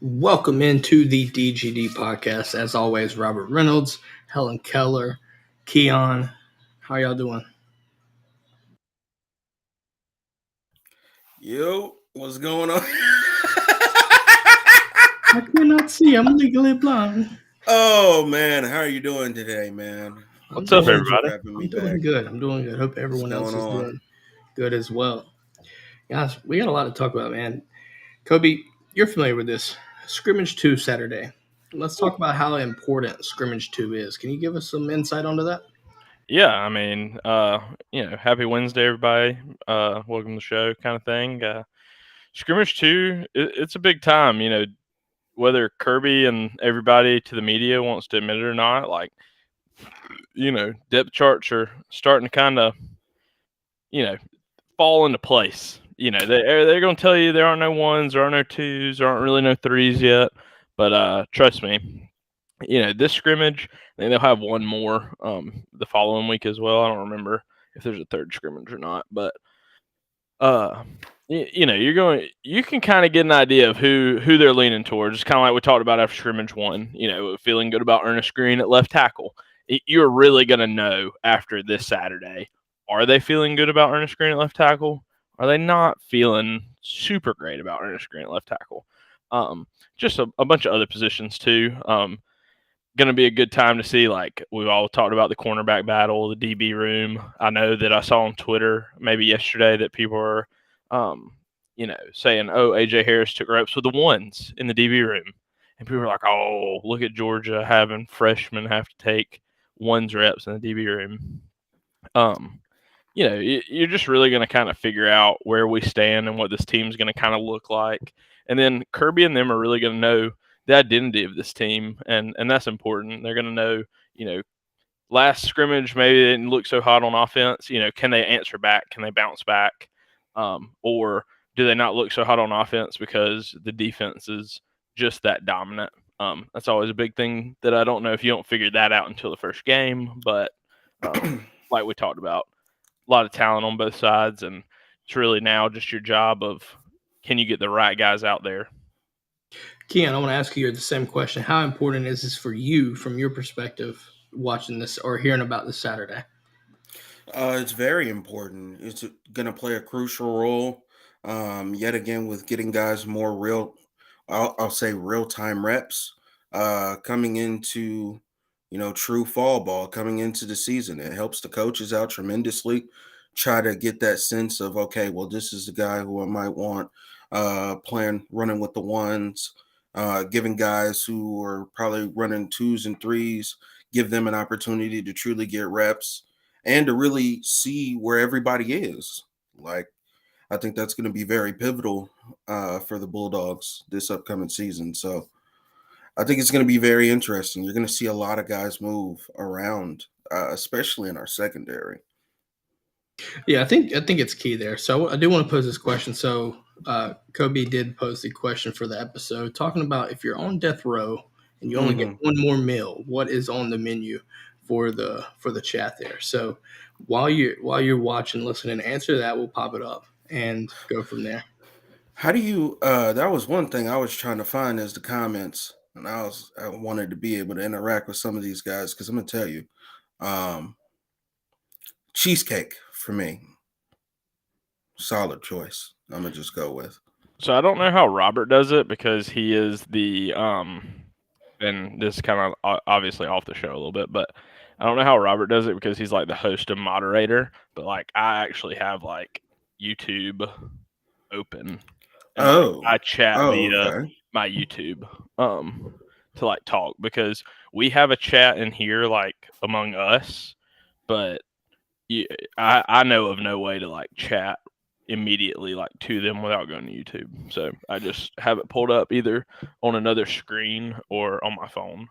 Welcome into the DGD podcast. As always, Robert Reynolds, Helen Keller, Keon. How y'all doing? Yo, what's going on? I cannot see. I'm legally blind. Oh, man. How are you doing today, man? What's up, everybody? I'm doing good. Hope everyone else is doing good as well. Guys, we got a lot to talk about, man. Kobe, you're familiar with this. Scrimmage 2 Saturday. Let's talk about how important Scrimmage 2 is. Can you give us some insight onto that? Yeah, I mean, happy Wednesday, everybody. Welcome to the show kind of thing. Scrimmage 2, it's a big time, whether Kirby and everybody to the media wants to admit it or not, depth charts are starting to kind of, fall into place. They're going to tell you there aren't no ones, there aren't no twos, there aren't really no threes yet. But trust me, this scrimmage, I think they'll have one more the following week as well. I don't remember if there's a third scrimmage or not, but you can kind of get an idea of who they're leaning towards. It's kind of like we talked about after scrimmage 1. Feeling good about Ernest Green at left tackle. You're really going to know after this Saturday. Are they feeling good about Ernest Green at left tackle? Are they not feeling super great about Ernest Green at left tackle? Just a bunch of other positions too. Going to be a good time to see, like we've all talked about the cornerback battle, the DB room. I know that I saw on Twitter maybe yesterday that people are, saying, oh, AJ Harris took reps with the ones in the DB room. And people are like, oh, look at Georgia having freshmen have to take ones reps in the DB room. You're just really going to kind of figure out where we stand and what this team's going to kind of look like. And then Kirby and them are really going to know the identity of this team, and that's important. They're going to know, last scrimmage maybe they didn't look so hot on offense. Can they answer back? Can they bounce back? Or do they not look so hot on offense because the defense is just that dominant? That's always a big thing that I don't know if you don't figure that out until the first game. But like we talked about, a lot of talent on both sides, and it's really now just your job of can you get the right guys out there. Keon, I want to ask you the same question. How important is this for you from your perspective watching this or hearing about this Saturday? It's very important. It's going to play a crucial role yet again with getting guys more real-time reps coming into, true fall ball, coming into the season. It helps the coaches out tremendously. Try to get that sense of, okay, well, this is the guy who I might want running with the ones. giving guys who are probably running 2s and 3s, give them an opportunity to truly get reps and to really see where everybody is. Like, I think that's going to be very pivotal for the Bulldogs this upcoming season. So I think it's going to be very interesting. You're going to see a lot of guys move around, especially in our secondary. Yeah, I think it's key there. So I do want to pose this question. So Kobe did pose the question for the episode, talking about if you're on death row and you only get one more meal, what is on the menu for the chat there? So while you're watching, listening, answer that, we'll pop it up and go from there. How do you? That was one thing I was trying to find is the comments, and I wanted to be able to interact with some of these guys because I'm gonna tell you, cheesecake for me, solid choice. I'm gonna just go with. So I don't know how Robert does it because he is the and this is kind of obviously off the show a little bit, but I don't know how Robert does it because he's like the host and moderator. But like I actually have like YouTube open. And I chat via my YouTube to like talk because we have a chat in here like among us, but I know of no way to like chat immediately like to them without going to YouTube. So I just have it pulled up either on another screen or on my phone.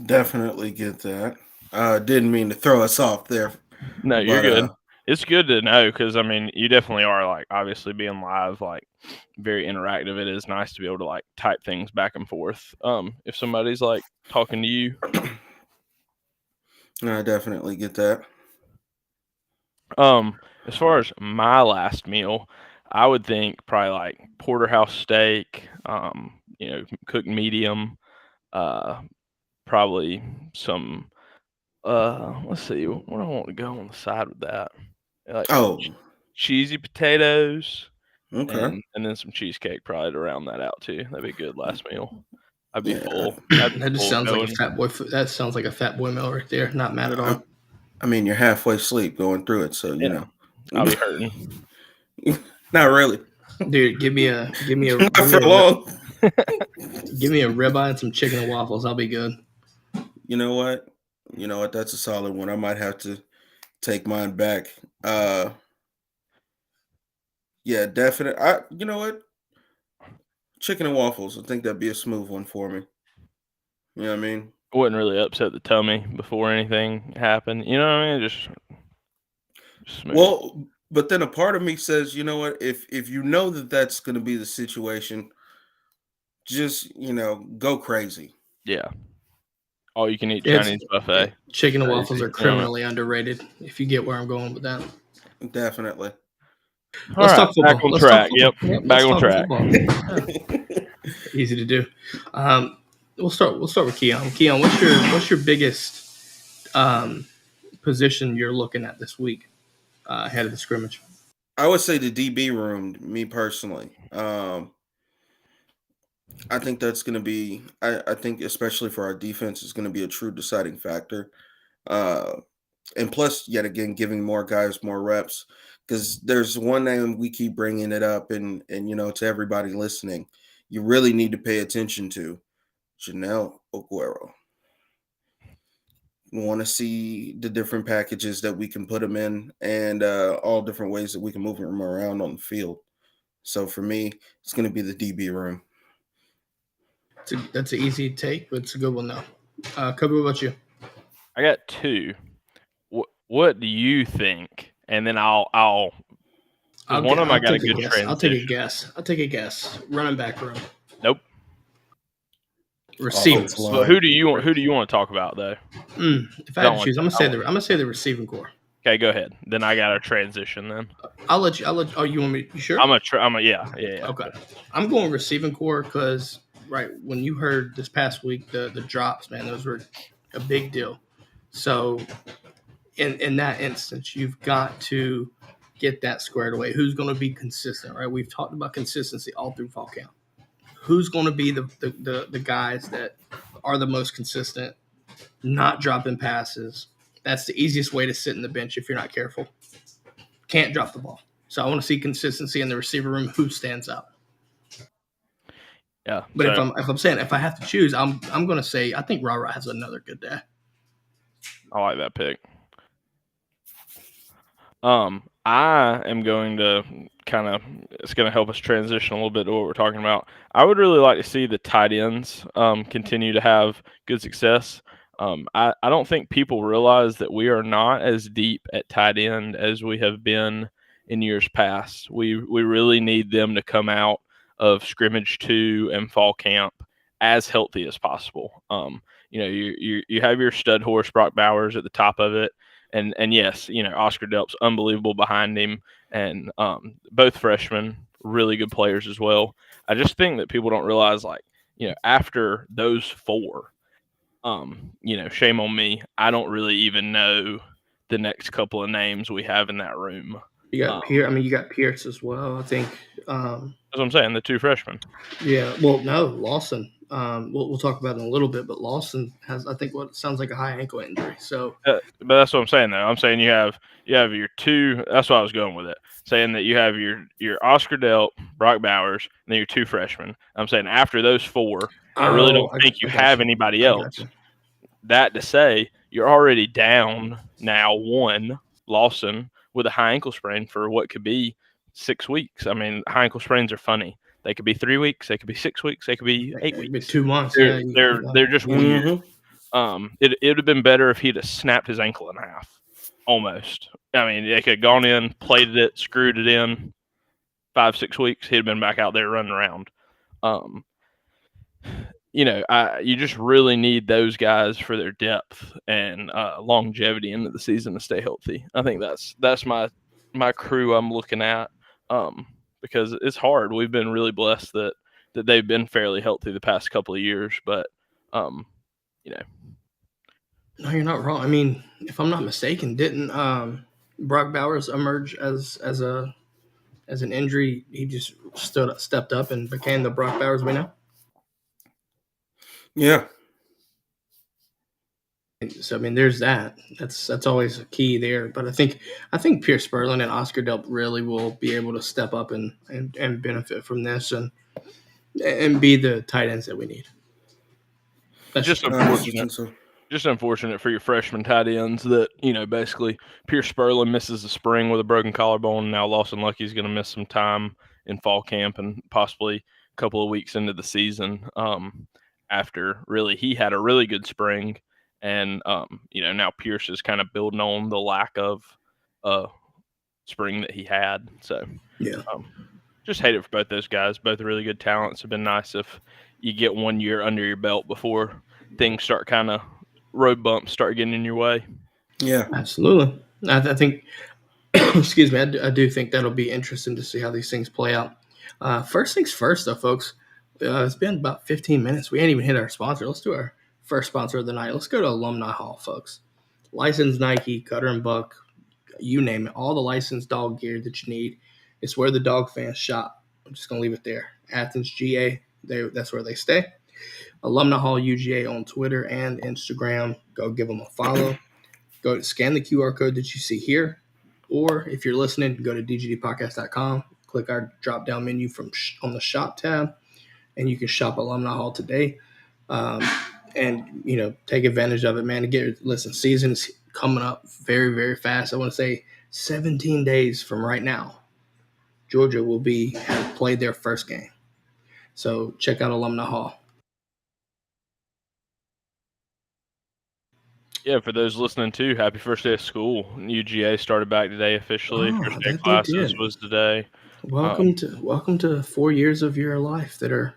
Definitely get that. Didn't mean to throw us off there. No, you're good. It's good to know because I mean you definitely are like obviously being live like very interactive. It is nice to be able to like type things back and forth. If somebody's like talking to you. I definitely get that. As far as my last meal, I would think probably like porterhouse steak, cooked medium, probably some let's see, what do I want to go on the side with that? Like cheesy potatoes. Okay. And then some cheesecake probably to round that out too. That'd be a good last meal. I'd be full. That just sounds like a fat boy. That sounds like a fat boy meal right there. Not mad at all. I mean, you're halfway asleep going through it, so you know. I'll be hurting. Not really, dude. Give me a not for long. Give me a ribeye and some chicken and waffles. I'll be good. You know what? That's a solid one. I might have to take mine back. Yeah, definite. You know what? Chicken and waffles. I think that'd be a smooth one for me. You know what I mean? It wouldn't really upset the tummy before anything happened. You know what I mean? Just smooth. Well, but then a part of me says, you know what? If you know that that's going to be the situation, just go crazy. Yeah. All you can eat Chinese buffet. Chicken and waffles are criminally underrated. If you get where I'm going with that. Definitely. Let's talk football. Back on track. Yep. Back on track. Easy to do. We'll start with Keon. Keon, what's your biggest position you're looking at this week ahead of the scrimmage? I would say the DB room, me personally. I think that's going to be, I think especially for our defense, is going to be a true deciding factor. And plus, yet again, giving more guys more reps. Because there's one name we keep bringing it up, and to everybody listening, you really need to pay attention to Janelle Aguero. We want to see the different packages that we can put him in, and all different ways that we can move him around on the field. So for me, it's going to be the DB room. That's an easy take, but it's a good one though. Kobe, what about you? I got two. What do you think? And then I'll one of them I got a good transition. I'll take a guess. Running back room. Nope. Receivers. Well, who do you want to talk about though? If I had to choose, I'm gonna say the receiving core. Okay, go ahead. Then I got a transition. Then I'll let you. Oh, you want me? You sure? Yeah. Okay. I'm going receiving core because when you heard this past week the drops, man, those were a big deal. So in that instance, you've got to get that squared away. Who's going to be consistent, right? We've talked about consistency all through fall camp. Who's going to be the guys that are the most consistent, not dropping passes? That's the easiest way to sit in the bench if you're not careful. Can't drop the ball. So I want to see consistency in the receiver room. Who stands out? Yeah. But if I have to choose, I'm going to say I think Ra has another good day. I like that pick. I am going to it's going to help us transition a little bit to what we're talking about. I would really like to see the tight ends continue to have good success. I don't think people realize that we are not as deep at tight end as we have been in years past. We really need them to come out of scrimmage 2 and fall camp as healthy as possible. You have your stud horse Brock Bowers at the top of it. And yes, Oscar Delp's unbelievable behind him, and both freshmen, really good players as well. I just think that people don't realize, after those 4, shame on me, I don't really even know the next couple of names we have in that room. You got you got Pierce as well. I think. That's what I'm saying. The 2 freshmen. Yeah. Well, no, Lawson. We'll talk about it in a little bit, but Lawson has, I think, what sounds like a high ankle injury. So, but that's what I'm saying, though. I'm saying you have your 2. That's why I was going with it, saying that you have your Oscar Delp, Brock Bowers, and then your 2 freshmen. I'm saying after those 4, I really don't think you have anybody else. That to say, you're already down now 1 Lawson with a high ankle sprain for what could be 6 weeks. I mean, high ankle sprains are funny. They could be 3 weeks. They could be 6 weeks. They could be 8 weeks. Be 2 months. They're just weird. It would have been better if he'd have snapped his ankle in half, almost. I mean, they could have gone in, plated it, screwed it in. 5-6 weeks, he'd have been back out there running around. You just really need those guys for their depth and longevity into the season to stay healthy. I think that's my crew I'm looking at, because it's hard. We've been really blessed that they've been fairly healthy the past couple of years, but No, you're not wrong. I mean, if I'm not mistaken, didn't Brock Bowers emerge as an injury? He just stepped up and became the Brock Bowers we know. Yeah. So I mean, there's that. That's always a key there. But I think Pierce Spurlin and Oscar Delp really will be able to step up and benefit from this and be the tight ends that we need. That's just unfortunate. Just unfortunate for your freshman tight ends that, basically Pierce Spurlin misses the spring with a broken collarbone. And now Lawson Lucky's going to miss some time in fall camp and possibly a couple of weeks into the season after really he had a really good spring. And, now Pierce is kind of building on the lack of spring that he had. So, yeah, just hate it for both those guys. Both really good talents. It'd been nice if you get 1 year under your belt before things start kind of road bumps start getting in your way. Yeah, absolutely. I think, excuse me, I do think that'll be interesting to see how these things play out. First things first, though, folks. It's been about 15 minutes. We ain't even hit our sponsor. Let's do our first sponsor of the night. Let's go to Alumni Hall, folks. Licensed Nike, Cutter and Buck, you name it. All the licensed dog gear that you need. It's where the dog fans shop. I'm just going to leave it there. Athens, GA, that's where they stay. Alumni Hall UGA on Twitter and Instagram. Go give them a follow. Go scan the QR code that you see here. Or if you're listening, go to dgdpodcast.com. Click our drop-down menu on the shop tab, and you can shop Alumni Hall today. And, take advantage of it, man. Season's coming up very, very fast. I want to say 17 days from right now, Georgia will have played their first game. So check out Alumni Hall. Yeah, for those listening too, happy first day of school. UGA started back today officially. First day of classes was today. Welcome to 4 years of your life that are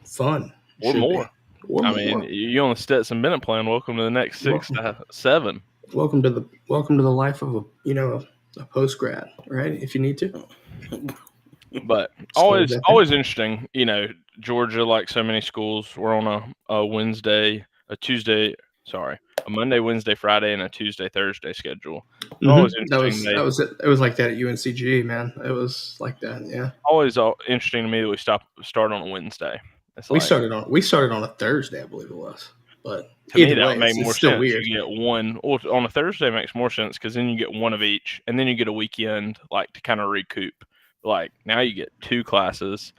fun. Or more. I mean, you on the Stetson Bennett plan. Welcome to the next 6 to 7. Welcome to the life of a post grad, right? If you need to. But always interesting. Georgia, like so many schools, we're on a Monday, Wednesday, Friday, and a Tuesday, Thursday schedule. Mm-hmm. Always interesting. It was like that at UNCG, man. It was like that, yeah. Always interesting to me that we start on a Wednesday. We started on a Thursday, I believe it was. But to me, that would make more sense. Weird. You get one, or on a Thursday makes more sense because then you get one of each, and then you get a weekend to kind of recoup. Now you get 2 classes.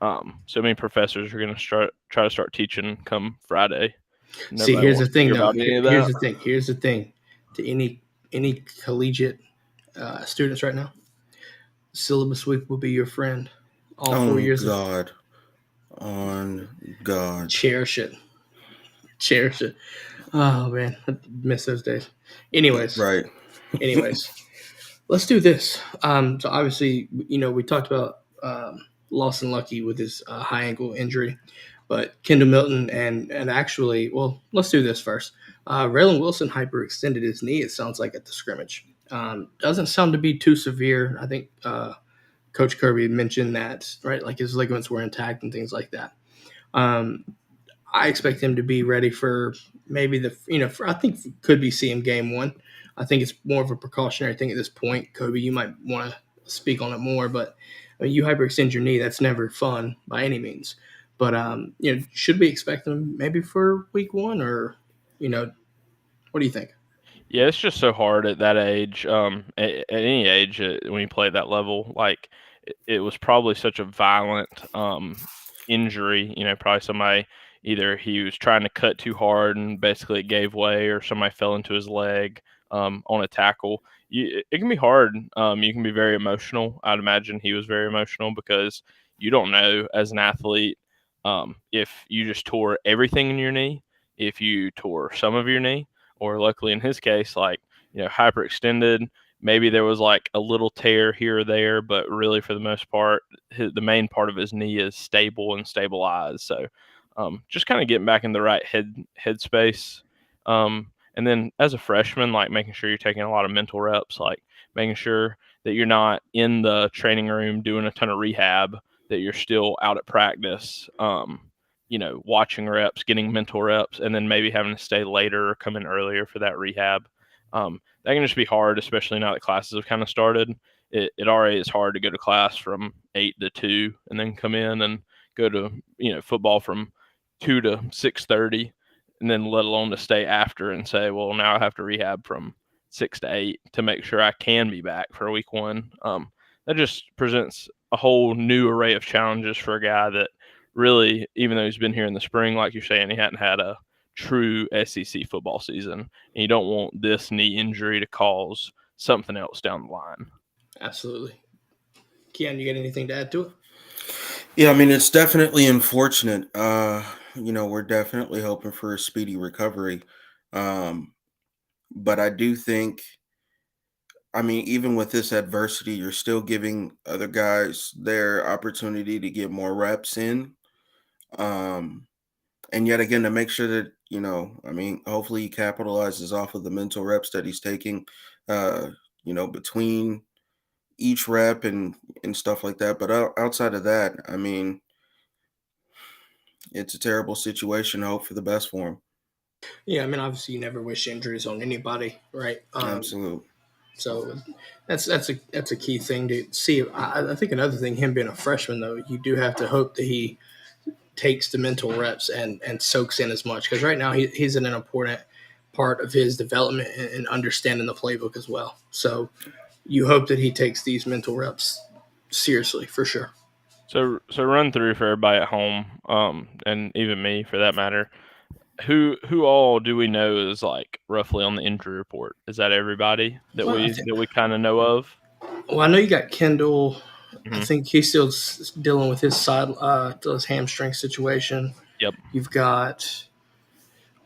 So many professors are going to try to start teaching come Friday. See, here's the thing, though. Here's the thing. To any collegiate students right now, syllabus week will be your friend. All 4 years. On God. Cherish it. Oh man, I miss those days. Anyways, right. Let's do this. So obviously, we talked about Lawson Lucky with his high ankle injury, but Kendall Milton and actually, well, let's do this first. Raylan Wilson hyperextended his knee. It sounds like at the scrimmage. Doesn't sound to be too severe. I think Coach Kirby mentioned that, right? Like his ligaments were intact and things like that. I expect him to be ready for maybe I think could be seeing game one. I think it's more of a precautionary thing at this point. Kobe, you might want to speak on it more, but you hyperextend your knee. That's never fun by any means. But should we expect him maybe for week one, or what do you think? Yeah, it's just so hard at that age. At any age, when you play at that level, like it was probably such a violent injury. Probably somebody, either he was trying to cut too hard and basically it gave way, or somebody fell into his leg on a tackle. It can be hard. You can be very emotional. I'd imagine he was very emotional because you don't know as an athlete if you just tore everything in your knee, if you tore some of your knee, or luckily in his case, like, hyperextended. Maybe there was like a little tear here or there, but really for the most part, the main part of his knee is stable and stabilized. So just kind of getting back in the right headspace. And then as a freshman, like making sure you're taking a lot of mental reps, like making sure that you're not in the training room doing a ton of rehab, that you're still out at practice, watching reps, getting mental reps, and then maybe having to stay later or come in earlier for that rehab. That can just be hard, especially now that classes have kind of started. It already is hard to go to class from 8 to 2 and then come in and go to, football from 2 to 6:30, and then let alone to stay after and say, well, now I have to rehab from 6 to 8 to make sure I can be back for week one. That just presents a whole new array of challenges for a guy that really, even though he's been here in the spring, like you're saying, he hadn't had a true SEC football season, and you don't want this knee injury to cause something else down the line. Absolutely. Keon, you got anything to add to it? Yeah, I mean, it's definitely unfortunate. We're definitely hoping for a speedy recovery. But I do think, even with this adversity, you're still giving other guys their opportunity to get more reps in. And yet again, to make sure that, hopefully he capitalizes off of the mental reps that he's taking, between each rep and stuff like that. But outside of that, it's a terrible situation. I hope for the best for him. Yeah, obviously you never wish injuries on anybody, right? Absolutely. So that's a key thing to see. I think another thing, him being a freshman, though, you do have to hope that he takes the mental reps and soaks in as much, because right now he's in an important part of his development and understanding the playbook as well. So you hope that he takes these mental reps seriously, for sure. So run through for everybody at home, and even me for that matter. Who all do we know is like roughly on the injury report? Is that everybody that we kind of know of? Well, I know you got Kendall. Mm-hmm. I think he's still dealing with his his hamstring situation. Yep. You've got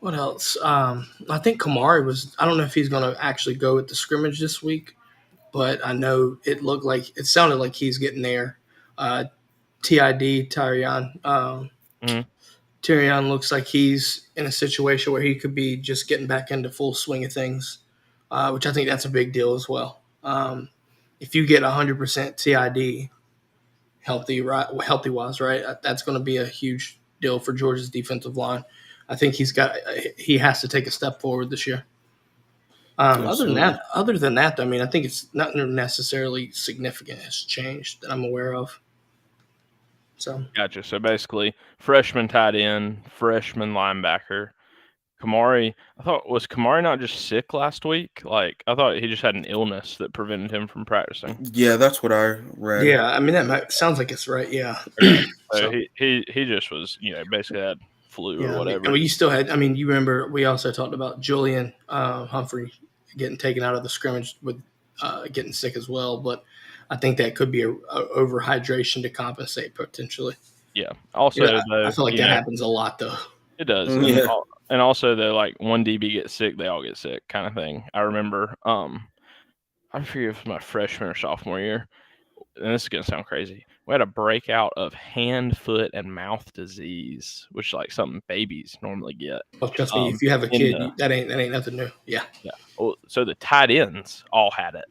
what else? I think Kamari was. I don't know if he's going to actually go at the scrimmage this week, but I know it sounded like he's getting there. Tyrion. Tyrion looks like he's in a situation where he could be just getting back into full swing of things, which I think that's a big deal as well. If you get 100% TID healthy-wise, right, that's going to be a huge deal for Georgia's defensive line. I think he has to take a step forward this year. Other than that, though, I think it's not necessarily significant has changed that I'm aware of. So gotcha. So basically, freshman tight end, freshman linebacker, Kamari, was Kamari not just sick last week? Like, I thought he just had an illness that prevented him from practicing. Yeah, that's what I read. Yeah, I mean sounds like it's right. Yeah. Okay. So he just was, basically had flu or whatever. I mean, you still had. I mean, you remember we also talked about Julian Humphrey getting taken out of the scrimmage with getting sick as well, but I think that could be a overhydration to compensate potentially. Yeah. Also, I feel like that happens a lot though. It does. Yeah. And also, though, like one DB gets sick, they all get sick, kind of thing. I remember, I forget if it was my freshman or sophomore year, and this is gonna sound crazy. We had a breakout of hand, foot, and mouth disease, which is like something babies normally get. Well, trust me, if you have a kid, that ain't nothing new. Yeah. Yeah. Well, so the tight ends all had it.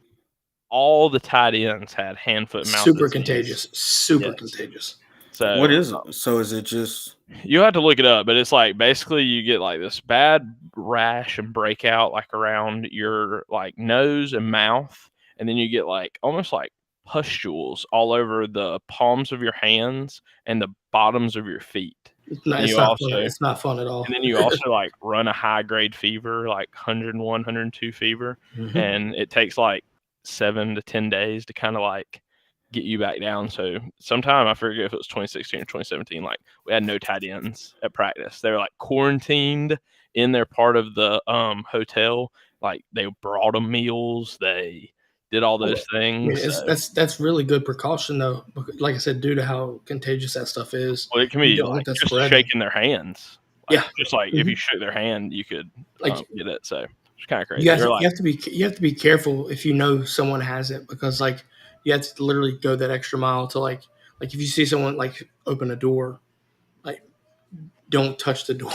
All the tight ends had hand, foot, mouth. Super contagious. Super contagious. So what is it? So is it just? You have to look it up, but it's like basically you get like this bad rash and breakout like around your like nose and mouth, and then you get like almost like pustules all over the palms of your hands and the bottoms of your feet. It's not fun at all. And then you also like run a high grade fever, like 101, 102 fever, and it takes like 7 to 10 days to kind of like get you back down. So sometime, I forget if it was 2016 or 2017, like we had no tight ends at practice. They were like quarantined in their part of the hotel. Like they brought them meals. They did all those things. That's really good precaution though. Like I said, due to how contagious that stuff is. Well, it can be like just shaking their hands. Like, just like if you shook their hand, you could get it. So it's kind of crazy. You have to be careful if you know someone has it, because like you have to literally go that extra mile to like if you see someone like open a door, like don't touch the door,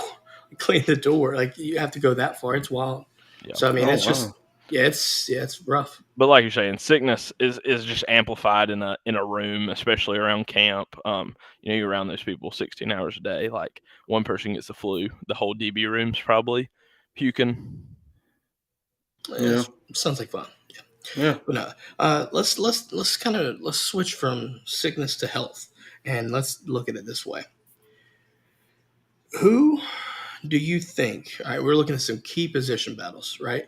clean the door. Like you have to go that far. It's wild. Yeah. So I mean, it's rough. But like you're saying, sickness is just amplified in a room, especially around camp. You're around those people 16 hours a day. Like one person gets the flu, the whole DB room's probably puking. Yeah, sounds like fun. Yeah. But no, let's switch from sickness to health, and let's look at it this way. Who do you think? All right, we're looking at some key position battles, right?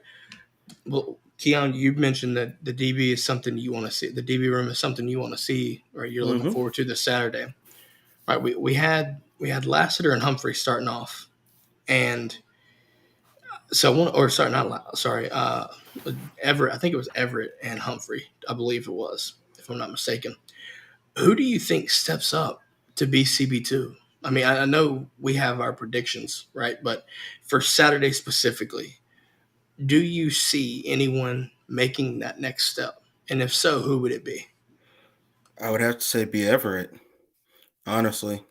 Well, Keon, you mentioned that the DB is something you want to see. The DB room is something you want to see, right? You're looking forward to this Saturday. All right, we had Lassiter and Humphrey starting off, and Everett. I think it was Everett and Humphrey. I believe it was, if I'm not mistaken. Who do you think steps up to be CB2? I mean, I know we have our predictions, right? But for Saturday specifically, do you see anyone making that next step? And if so, who would it be? I would have to say be Everett, honestly.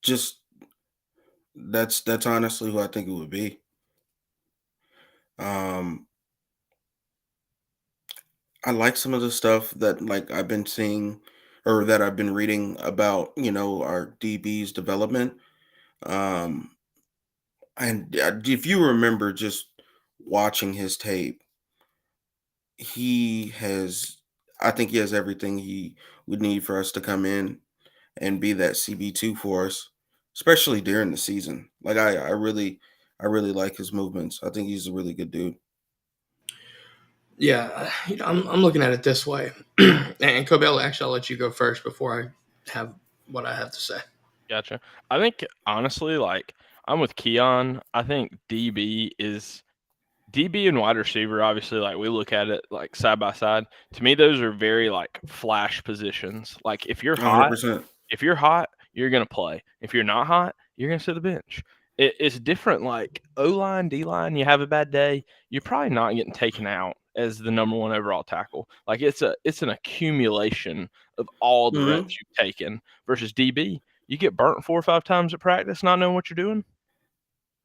Just that's honestly who I think it would be. I like some of the stuff that like I've been seeing or that I've been reading about, our DB's development. And if you remember just watching his tape, I think he has everything he would need for us to come in and be that CB2 for us, especially during the season. Like I really like his movements. I think he's a really good dude. Yeah, I'm looking at it this way. And Kobe, I'll let you go first before I have what I have to say. Gotcha. I think honestly, like I'm with Keon. I think DB and wide receiver, obviously, like we look at it like side by side. To me, those are very like flash positions. Like if you're hot, 100%. You're gonna play. If you're not hot, you're gonna sit the bench. It's different. Like O-line, D-line, you have a bad day, you're probably not getting taken out as the number one overall tackle. Like it's an accumulation of all the reps you've taken versus DB. You get burnt 4 or 5 times at practice, not knowing what you're doing.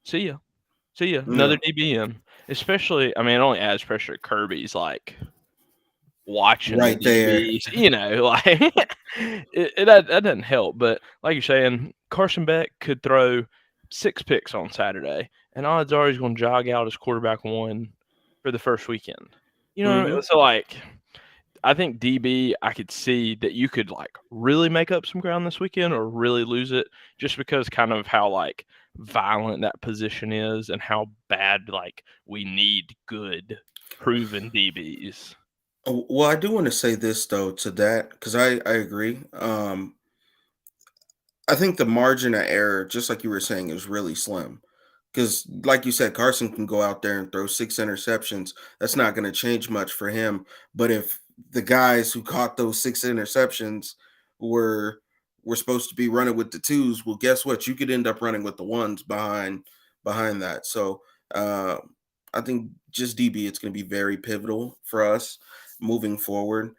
See ya. Another DB in. Especially, I mean, it only adds pressure to Kirby's like watching right the there. like that doesn't help. But like you're saying, Carson Beck could throw 6 picks on Saturday, and odds are he's going to jog out as quarterback 1 for the first weekend. You know what I mean? So like, I think DB, I could see that you could like really make up some ground this weekend or really lose it, just because kind of how like violent that position is and how bad like we need good proven DBs. Well, I do want to say this though to that because I agree. I think the margin of error, just like you were saying, is really slim. Because, like you said, Carson can go out there and throw 6 interceptions. That's not going to change much for him. But if the guys who caught those 6 interceptions were supposed to be running with the twos, well, guess what? You could end up running with the ones behind that. So I think just DB, it's going to be very pivotal for us moving forward.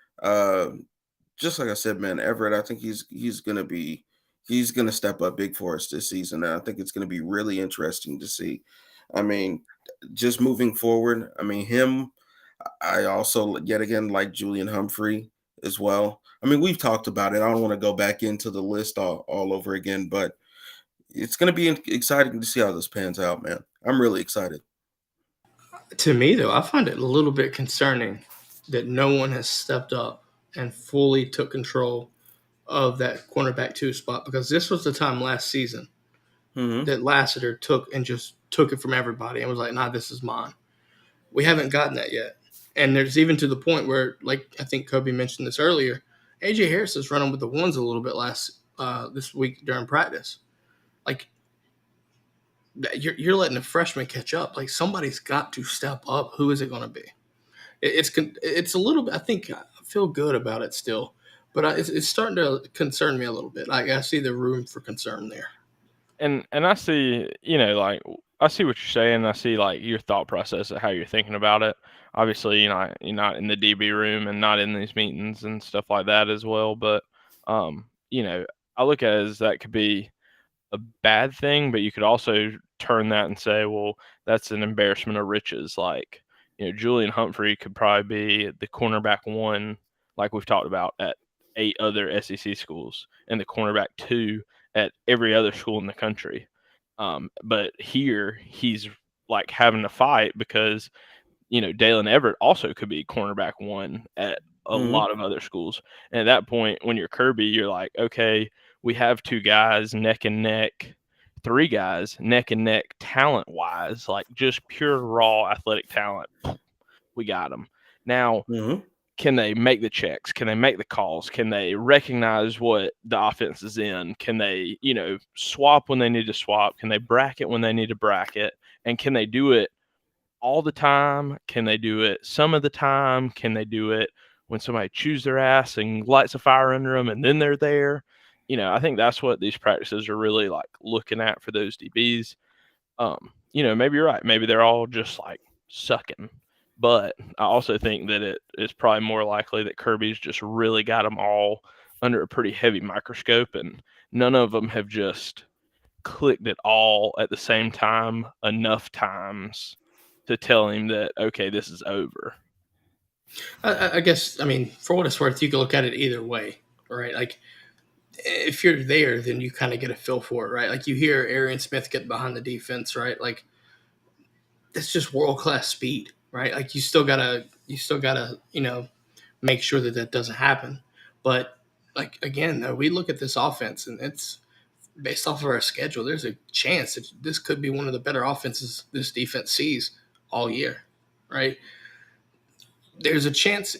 Just like I said, man, Everett, I think he's going to step up big for us this season. And I think it's going to be really interesting to see. I mean, just moving forward, I mean, I also, yet again, like Julian Humphrey as well. I mean, we've talked about it. I don't want to go back into the list all over again, but it's going to be exciting to see how this pans out, man. I'm really excited. To me, though, I find it a little bit concerning that no one has stepped up and fully took control of that cornerback 2 spot, because this was the time last season that Lassiter took it from everybody and was like, nah, this is mine. We haven't gotten that yet. And there's even to the point where, like I think Kobe mentioned this earlier, AJ Harris is running with the ones a little bit this week during practice. Like, you're letting a freshman catch up. Like, somebody's got to step up. Who is it going to be? It's a little bit. I think I feel good about it still, but it's starting to concern me a little bit. I see the room for concern there. And I see, like I see what you're saying. I see like your thought process of how you're thinking about it. Obviously, you're not in the DB room and not in these meetings and stuff like that as well. But I look at it as that could be a bad thing, but you could also turn that and say, well, that's an embarrassment of riches. Like, Julian Humphrey could probably be the cornerback 1, like we've talked about, at 8 other SEC schools, and the cornerback 2 at every other school in the country. But here he's like having to fight because, Dalen Everett also could be cornerback 1 at a lot of other schools. And at that point, when you're Kirby, you're like, okay, we have 2 guys neck and neck, 3 guys neck and neck talent wise, like just pure raw athletic talent. We got them. Now, can they make the checks? Can they make the calls? Can they recognize what the offense is in? Can they, swap when they need to swap? Can they bracket when they need to bracket? And can they do it all the time? Can they do it some of the time? Can they do it when somebody chews their ass and lights a fire under them and then they're there? I think that's what these practices are really like looking at for those DBs. Maybe you're right. Maybe they're all just like sucking. But I also think that it is probably more likely that Kirby's just really got them all under a pretty heavy microscope, and none of them have just clicked it all at the same time enough times to tell him that, okay, this is over. I guess, I mean, for what it's worth, you can look at it either way, right? Like, if you're there, then you kind of get a feel for it, right? Like, you hear Arian Smith get behind the defense, right? Like, that's just world-class speed, right? Like, you still gotta, make sure that doesn't happen. But, like, again, we look at this offense, and it's based off of our schedule. There's a chance that this could be one of the better offenses this defense sees all year, right? There's a chance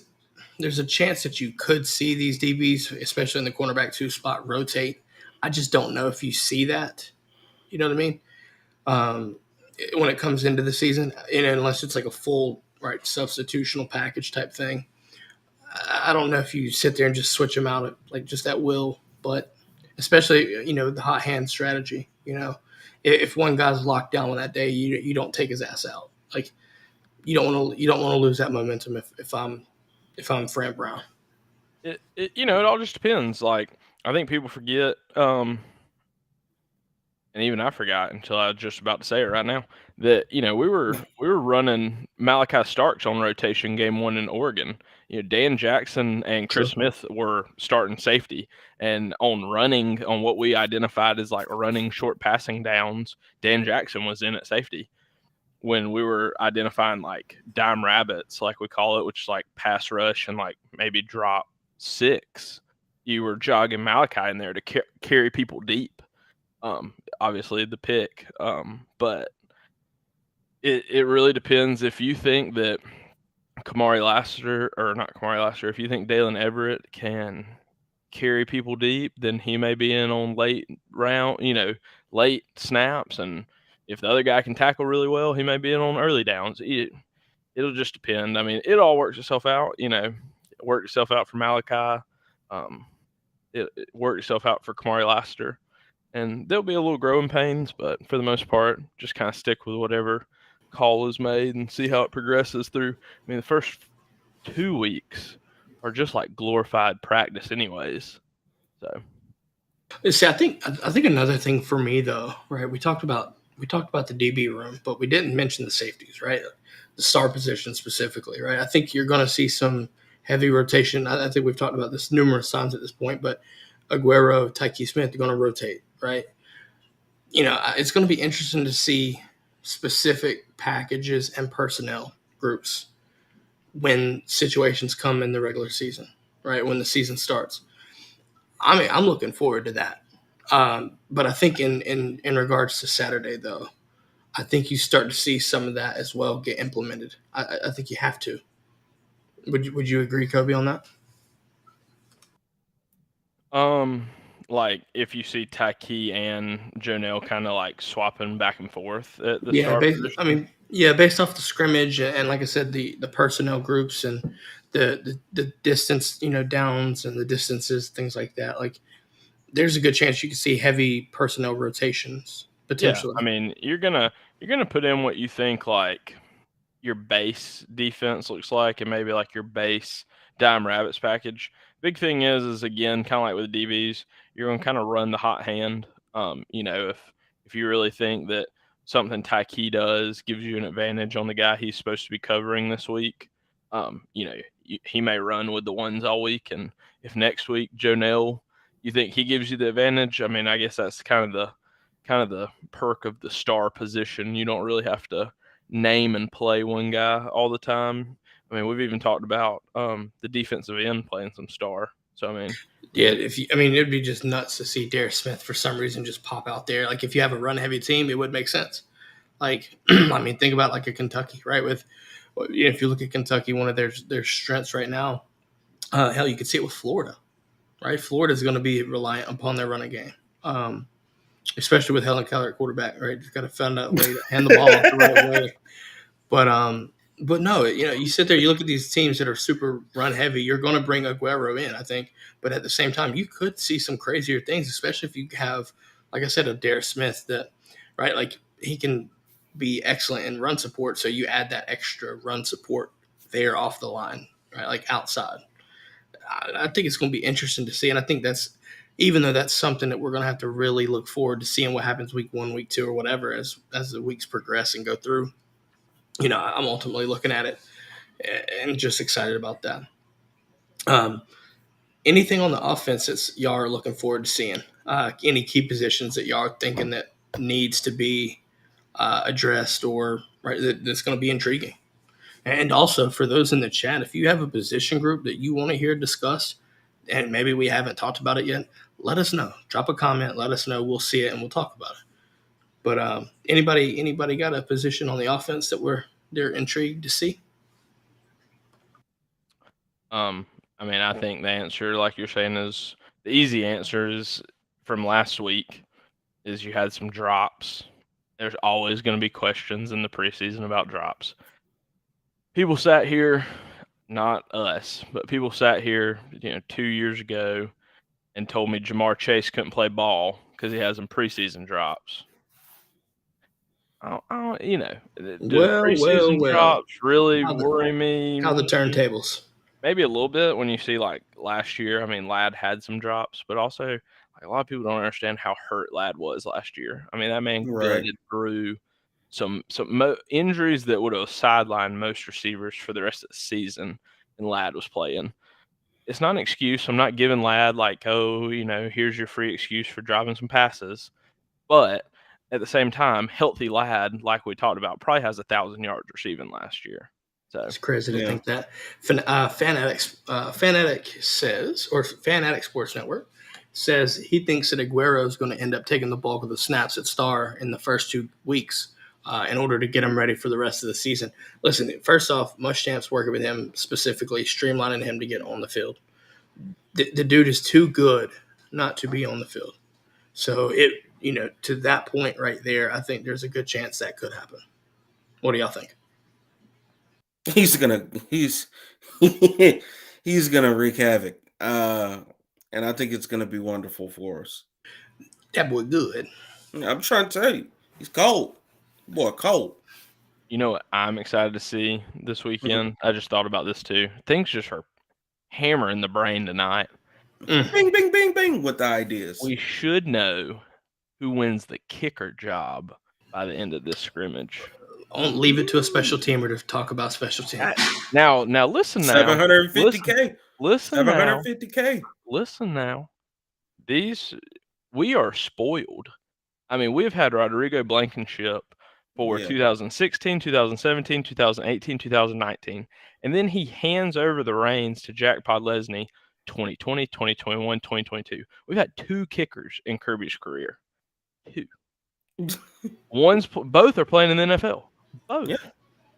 that you could see these DBs, especially in the cornerback 2 spot, rotate. I just don't know if you see that. You know what I mean? When it comes into the season, and unless it's like a full substitutional package type thing, I don't know if you sit there and just switch them out like just at will. But especially the hot hand strategy. If one guy's locked down on that day, you don't take his ass out. Like, you don't want to lose that momentum if I'm Fran Brown. It all just depends. Like, I think people forget, and even I forgot until I was just about to say it right now, that we were running Malachi Starks on rotation game 1 in Oregon. Dan Jackson and Chris Smith were starting safety, and on what we identified as like running short passing downs, Dan Jackson was in at safety. When we were identifying like dime rabbits, like we call it, which is like pass rush and like maybe drop 6, you were jogging Malachi in there to carry people deep. Obviously the pick, but it really depends. If you think that if you think Dalen Everett can carry people deep, then he may be in on late snaps, and if the other guy can tackle really well, he may be in on early downs. It'll just depend. I mean, it all works itself out. It worked itself out for Malachi. It worked itself out for Kamari Lassiter. And there'll be a little growing pains, but for the most part, just kind of stick with whatever call is made and see how it progresses through. I mean, the first 2 weeks are just like glorified practice anyways. So see, I think another thing for me though, right? We talked about the DB room, but we didn't mention the safeties, right? The star position specifically, right? I think you're going to see some heavy rotation. I think we've talked about this numerous times at this point, but Aguero, Tyke Smith are going to rotate, right? It's going to be interesting to see specific packages and personnel groups when situations come in the regular season, right? When the season starts. I mean, I'm looking forward to that. But I think in regards to Saturday, though, I think you start to see some of that as well get implemented. I think you have to. Would you agree, Kobe, on that? Like if you see Tyke and Jonelle kind of like swapping back and forth at the start. Based off the scrimmage and like I said, the personnel groups and the distance, downs and the distances, things like that. Like there's a good chance you can see heavy personnel rotations potentially. Yeah, I mean, you're gonna put in what you think like your base defense looks like, and maybe like your base dime rabbits package. Big thing is again, kind of like with the DBs, you're gonna kind of run the hot hand. If you really think that something Tyke does gives you an advantage on the guy he's supposed to be covering this week, he may run with the ones all week, and if next week Jonelle, you think he gives you the advantage, I mean, I guess that's kind of the perk of the star position. You don't really have to name and play one guy all the time. I mean, we've even talked about the defensive end playing some star. So, I mean. Yeah, it'd be just nuts to see Darius Smith for some reason just pop out there. Like, if you have a run-heavy team, it would make sense. Like, I mean, think about like a Kentucky, right? If you look at Kentucky, one of their strengths right now, hell, you could see it with Florida, right? Florida is going to be reliant upon their running game. Especially with Helen Keller at quarterback, right? Just got to find out a way to hand the ball off the right way. But no, you sit there, you look at these teams that are super run heavy. You're going to bring Aguero in, I think, but at the same time, you could see some crazier things, especially if you have, like I said, a Darius Smith that, right, like he can be excellent in run support. So you add that extra run support there off the line, right, like outside. I think it's going to be interesting to see, and I think even though that's something that we're going to have to really look forward to seeing what happens week 1, week 2, or whatever as the weeks progress and go through. I'm ultimately looking at it and just excited about that. Anything on the offense that y'all are looking forward to seeing? Any key positions that y'all are thinking that needs to be addressed or right that's going to be intriguing? And also for those in the chat, if you have a position group that you want to hear discussed, and maybe we haven't talked about it yet, let us know. Drop a comment. Let us know. We'll see it and we'll talk about it. But anybody got a position on the offense that they're intrigued to see? I mean, I think the answer, like you're saying, is the easy answer is from last week is you had some drops. There's always going to be questions in the preseason about drops. People sat here, not us, but people sat here, 2 years ago and told me Jamar Chase couldn't play ball because he has some preseason drops. Preseason drops really worry me. How the turntables? Maybe a little bit when you see like last year. I mean, Ladd had some drops, but also like a lot of people don't understand how hurt Ladd was last year. I mean, that man gutted through some injuries that would have sidelined most receivers for the rest of the season, and Ladd was playing. It's not an excuse. I'm not giving Ladd like, here's your free excuse for dropping some passes, but at the same time, healthy Ladd, like we talked about, probably has 1,000 yards receiving last year. So it's crazy to think that. Fanatic says, or Fanatic Sports Network, says he thinks that Aguero is going to end up taking the bulk of the snaps at star in the first 2 weeks in order to get him ready for the rest of the season. Listen, first off, Muschamp's working with him specifically, streamlining him to get on the field. The dude is too good not to be on the field. So to that point right there, I think there's a good chance that could happen. What do y'all think? He's gonna wreak havoc, and I think it's gonna be wonderful for us. That boy good. I'm trying to tell you, he's cold. Boy, cold. You know what I'm excited to see this weekend? I just thought about this too. Things just are hammering the brain tonight. Bing, bing, bing, bing with the ideas. We should know who wins the kicker job by the end of this scrimmage. I'll leave it to a special teamer to talk about special teams. Now listen now. 750K. Listen 750K. Listen now. We are spoiled. I mean, we've had Rodrigo Blankenship for 2016, 2017, 2018, 2019. And then he hands over the reins to Jack Podlesny 2020, 2021, 2022. We've had 2 kickers in Kirby's career. 2. Both are playing in the NFL. Both.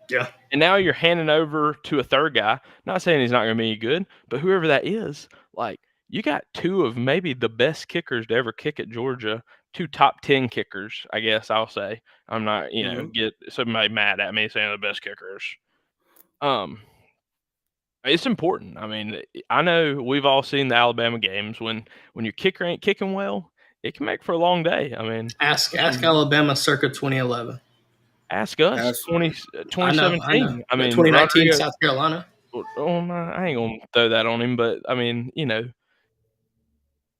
Yeah. And now you're handing over to a third guy. Not saying he's not going to be good, but whoever that is, like, you got 2 of maybe the best kickers to ever kick at Georgia. 2 top 10 kickers, I guess I'll say. I'm not, get somebody mad at me saying the best kickers. It's important. I mean, I know we've all seen the Alabama games. When your kicker ain't kicking well, it can make for a long day. I mean, ask Alabama circa 2011. Ask us 2017. I mean, 2019 Rodrigo, South Carolina. Oh, no, I ain't gonna throw that on him, but I mean,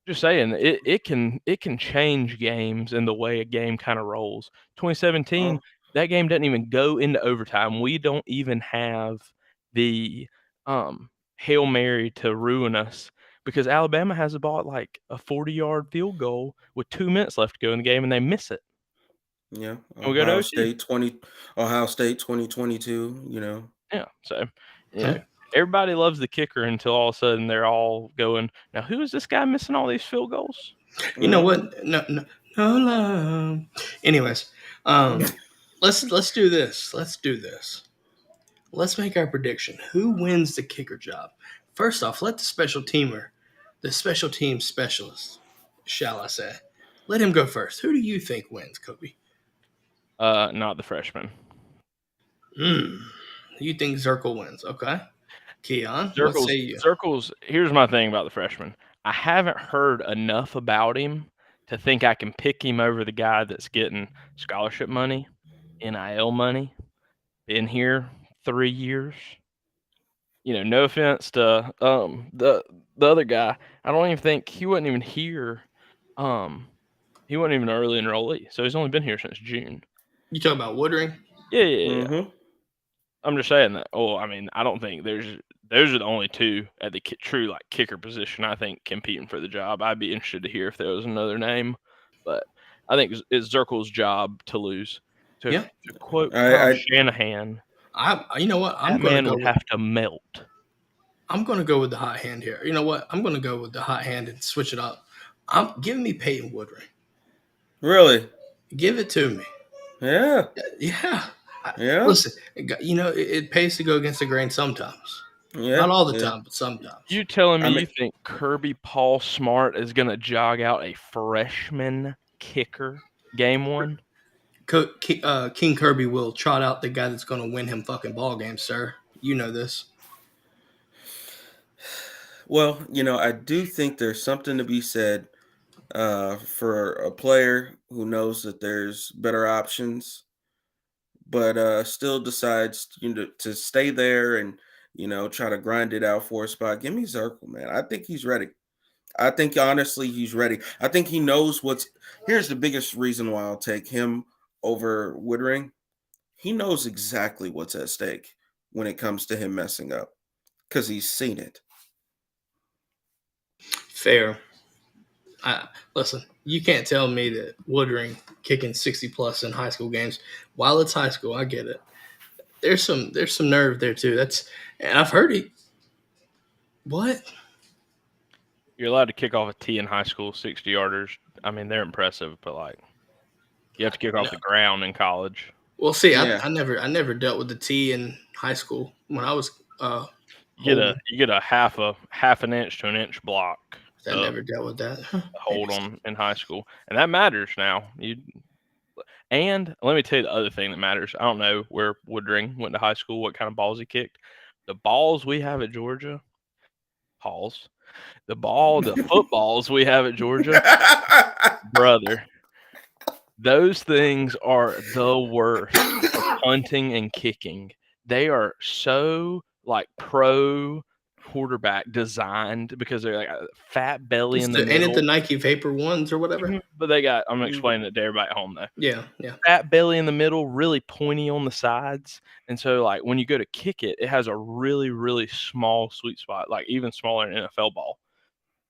just saying it can change games and the way a game kind of rolls. 2017, that game doesn't even go into overtime. We don't even have the Hail Mary to ruin us because Alabama has the ball at like a 40-yard field goal with 2 minutes left to go in the game and they miss it. Yeah. Ohio State 2022, Yeah. So, everybody loves the kicker until all of a sudden they're all going, now who is this guy missing all these field goals? You know what? No love. Anyways, let's do this. Let's make our prediction. Who wins the kicker job? First off, let the special team specialist, shall I say, let him go first. Who do you think wins, Kobe? Not the freshman. You think Zirkle wins? Okay. Keon, what say you? Zirkle's, here's my thing about the freshman. I haven't heard enough about him to think I can pick him over the guy that's getting scholarship money, NIL money, been here 3 years. No offense to the other guy. I don't even think he wasn't even here. He wasn't even an early enrollee, so he's only been here since June. You talking about Woodring? Yeah. Mm-hmm. I'm just saying that. Oh, I mean, I don't think those are the only 2 at the true kicker position. I think competing for the job. I'd be interested to hear if there was another name, but I think it's Zirkle's job to lose. To quote Shanahan, you know what? That man would have to melt. I'm going to go with the hot hand here. You know what? I'm going to go with the hot hand and switch it up. Give me Peyton Woodring. Really? Give it to me. Yeah. Listen, it pays to go against the grain sometimes. Yeah. Not all the time, but sometimes. You telling me you think Kirby Paul Smart is going to jog out a freshman kicker game 1? King Kirby will trot out the guy that's going to win him fucking ball games, sir. You know this. Well, I do think there's something to be said for a player who knows that there's better options, but still decides to stay there and try to grind it out for a spot. Give me Zirkle, man. I think he's ready. I think honestly he's ready. I think he knows here's the biggest reason why I'll take him over Woodring. He knows exactly what's at stake when it comes to him messing up because he's seen it. Fair. Listen, you can't tell me that Woodring kicking 60+ in high school games, while it's high school, I get it. There's some nerve there too. And I've heard it. What? You're allowed to kick off a tee in high school, 60-yarders. I mean, they're impressive, but like you have to kick off the ground in college. Well, see, Yeah. I never dealt with the tee in high school when I was You get a half an inch to an inch block I to never dealt with that. hold on in high school, and that matters now. And let me tell you the other thing that matters. I don't know where Woodring went to high school, what kind of balls he kicked. The balls we have at Georgia, Halls. The footballs we have at Georgia, brother. Those things are the worst for punting and kicking. They are so like pro quarterback designed because they're like a fat belly in the Ain't it middle. the Nike Vapor ones or whatever? But I'm explaining it to everybody at home though. Yeah. Fat belly in the middle, really pointy on the sides. And so like when you go to kick it, it has a really, really small sweet spot, like even smaller than an NFL ball.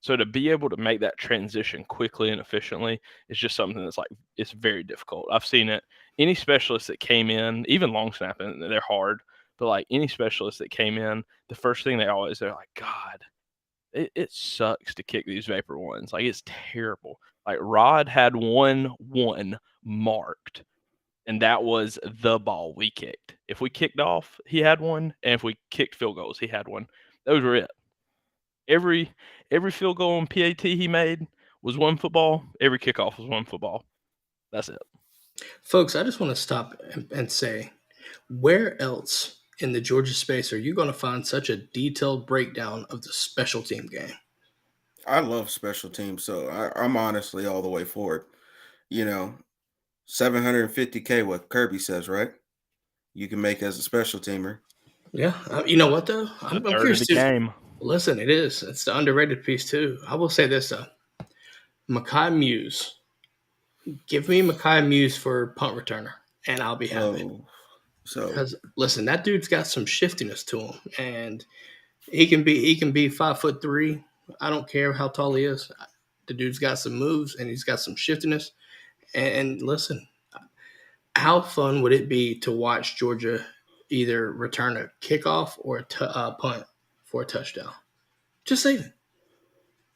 So to be able to make that transition quickly and efficiently is just something that's like it's very difficult. I've seen it. Any specialist that came in, even long snapping, they're hard. But like any specialist that came in, the first thing they're like, God, it sucks to kick these vapor ones. Like it's terrible. Like Rod had 1-1 marked, and that was the ball we kicked. If we kicked off, he had one, and if we kicked field goals, he had one. Those were it. Every field goal on PAT he made was one football. Every kickoff was one football. That's it. Folks, I just want to stop and say, where else in the Georgia space are you going to find such a detailed breakdown of the special team game? I love special teams, so I'm honestly all the way for it. You know, $750K, what Kirby says, right? You can make as a special teamer. Yeah. You know what, though? I'm curious of the game. Listen, it is. It's the underrated piece, too. I will say this, though. Makai Muse. Give me Makai Muse for punt returner, and I'll be happy. Because listen, that dude's got some shiftiness to him, and he can be 5'3". I don't care how tall he is. The dude's got some moves, and he's got some shiftiness. And listen, how fun would it be to watch Georgia either return a kickoff or a punt for a touchdown? Just leave it.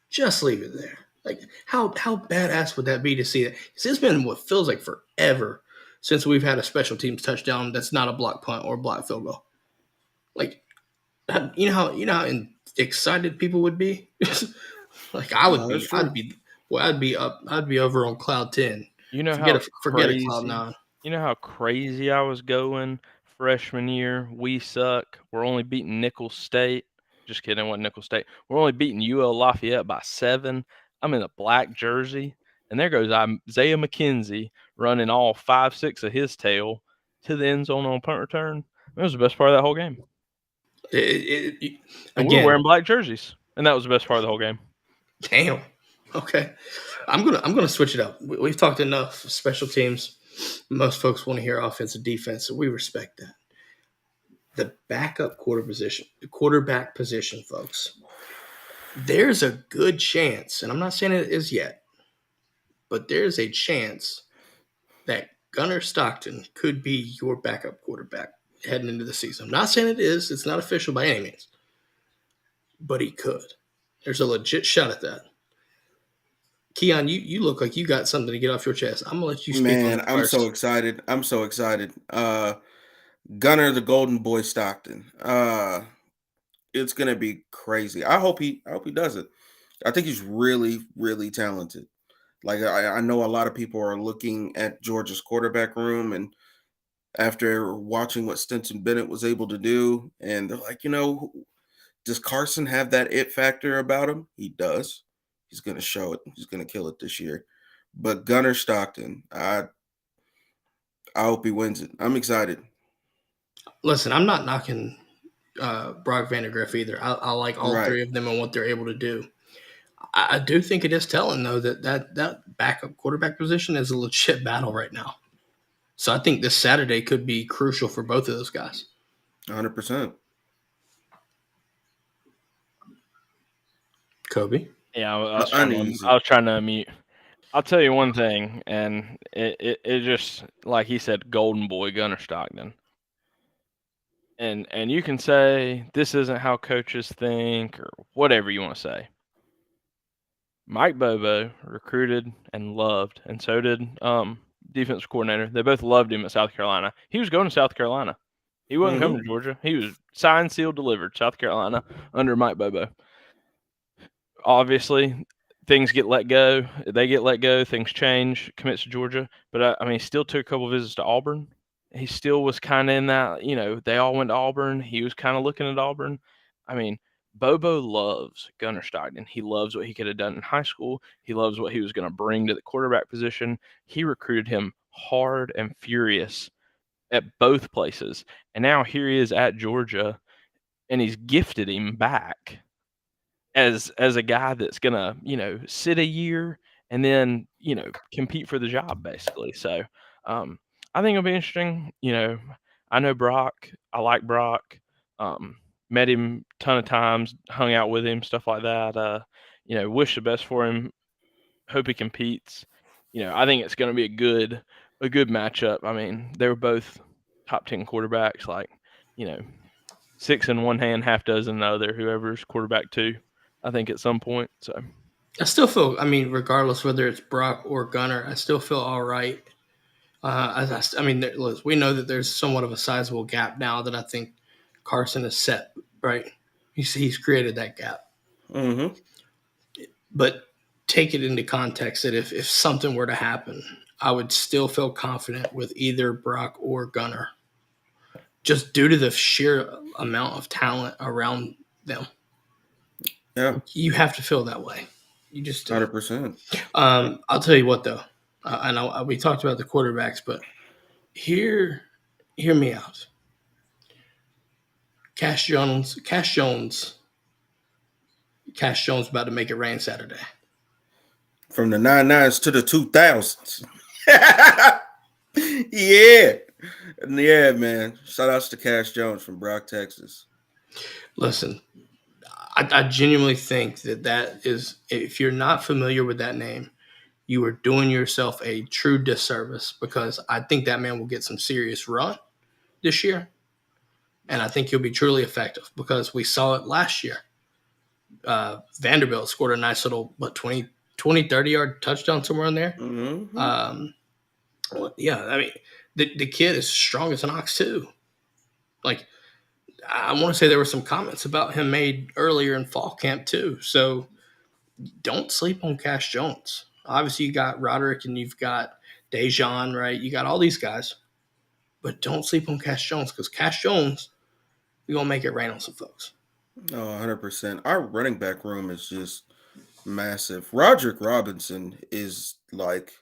Just leave it there. Like how badass would that be to see that? Because it's been what feels like forever since we've had a special teams touchdown that's not a block punt or a block field goal. Like, you know how excited people would be. Like I would be. I'd be over on cloud 10. You know forget a cloud 9. You know how crazy I was going freshman year. We suck. We're only beating Nicholls State. Just kidding. It wasn't Nicholls State. We're only beating UL Lafayette by 7. I'm in a black jersey, and there goes Isaiah McKenzie running all 5-6 of his tail to the end zone on punt return. It was the best part of that whole game. And we were wearing black jerseys, and that was the best part of the whole game. Damn. Okay, I'm gonna switch it up. We've talked enough special teams. Most folks want to hear offensive defense, so we respect that. The backup quarterback position, folks. There's a good chance, and I'm not saying it is yet, but there's a chance that Gunnar Stockton could be your backup quarterback heading into the season. I'm not saying it is. It's not official by any means, but he could. There's a legit shot at that. Keon, you look like you got something to get off your chest. I'm gonna let you speak. Man, I'm so excited. Gunnar the Golden Boy Stockton. It's gonna be crazy. I hope he does it. I think he's really, really talented. Like I know a lot of people are looking at Georgia's quarterback room, and after watching what Stetson Bennett was able to do, and they're like, does Carson have that it factor about him? He does. He's going to show it. He's going to kill it this year. But Gunnar Stockton, I hope he wins it. I'm excited. Listen, I'm not knocking Brock Vandagriff either. I like all three of them and what they're able to do. I do think it is telling, though, that backup quarterback position is a legit battle right now. So I think this Saturday could be crucial for both of those guys. 100%. Kobe? Yeah, I was trying to unmute. I'll tell you one thing, and it just, like he said, golden boy Gunnar Stockton. And you can say this isn't how coaches think or whatever you want to say. Mike Bobo recruited and loved, and so did defensive coordinator. They both loved him at South Carolina. He was going to South Carolina. He wasn't coming to Georgia. He was signed, sealed, delivered, South Carolina under Mike Bobo. Obviously, things get let go. They get let go. Things change. Commits to Georgia. But, I mean, he still took a couple visits to Auburn. He still was kind of in that, they all went to Auburn. He was kind of looking at Auburn. I mean, Bobo loves Gunnar Stockton. He loves what he could have done in high school. He loves what he was going to bring to the quarterback position. He recruited him hard and furious at both places. And now here he is at Georgia, and he's gifted him back as a guy that's going to, sit a year and then, compete for the job basically. So I think it'll be interesting. I know Brock. I like Brock. Met him a ton of times, hung out with him, stuff like that. Wish the best for him. Hope he competes. I think it's going to be a good matchup. I mean, they were both top 10 quarterbacks, like, 6 in one hand, half dozen in the other, whoever's quarterback 2, I think at some point. So I still feel, regardless whether it's Brock or Gunnar, I still feel all right. We know that there's somewhat of a sizable gap now that I think Carson has set, right? He's created that gap. Mm-hmm. But take it into context that if something were to happen, I would still feel confident with either Brock or Gunnar, just due to the sheer amount of talent around them. Yeah. You have to feel that way. You just do. 100%. I'll tell you what, though. I know we talked about the quarterbacks, but hear me out. Cash Jones about to make it rain Saturday. From the 99s to the 2000s. Yeah, man. Shout outs to Cash Jones from Brock, Texas. Listen, I genuinely think that is, if you're not familiar with that name, you are doing yourself a true disservice, because I think that man will get some serious run this year. And I think he'll be truly effective, because we saw it last year. Vanderbilt scored a nice little, 20, 30-yard touchdown somewhere in there. Mm-hmm. The kid is strong as an ox too. Like, I want to say there were some comments about him made earlier in fall camp too. So don't sleep on Cash Jones. Obviously, you got Roderick and you've got Dejan, right? You got all these guys. But don't sleep on Cash Jones, because Cash Jones, you're going to make it rain on some folks. Oh, 100%. Our running back room is just massive. Roderick Robinson is like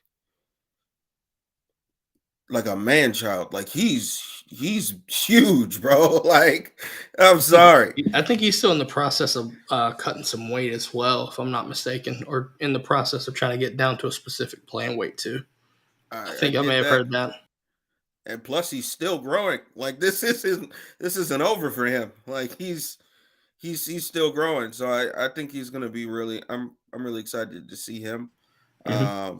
a man child. Like, he's huge, bro. Like, I'm sorry. I think he's still in the process of cutting some weight as well, if I'm not mistaken, or in the process of trying to get down to a specific playing weight too. I think I may have heard that. And plus, he's still growing. Like, this isn't over for him. Like, he's still growing. So I think he's gonna be really. I'm really excited to see him. Mm-hmm.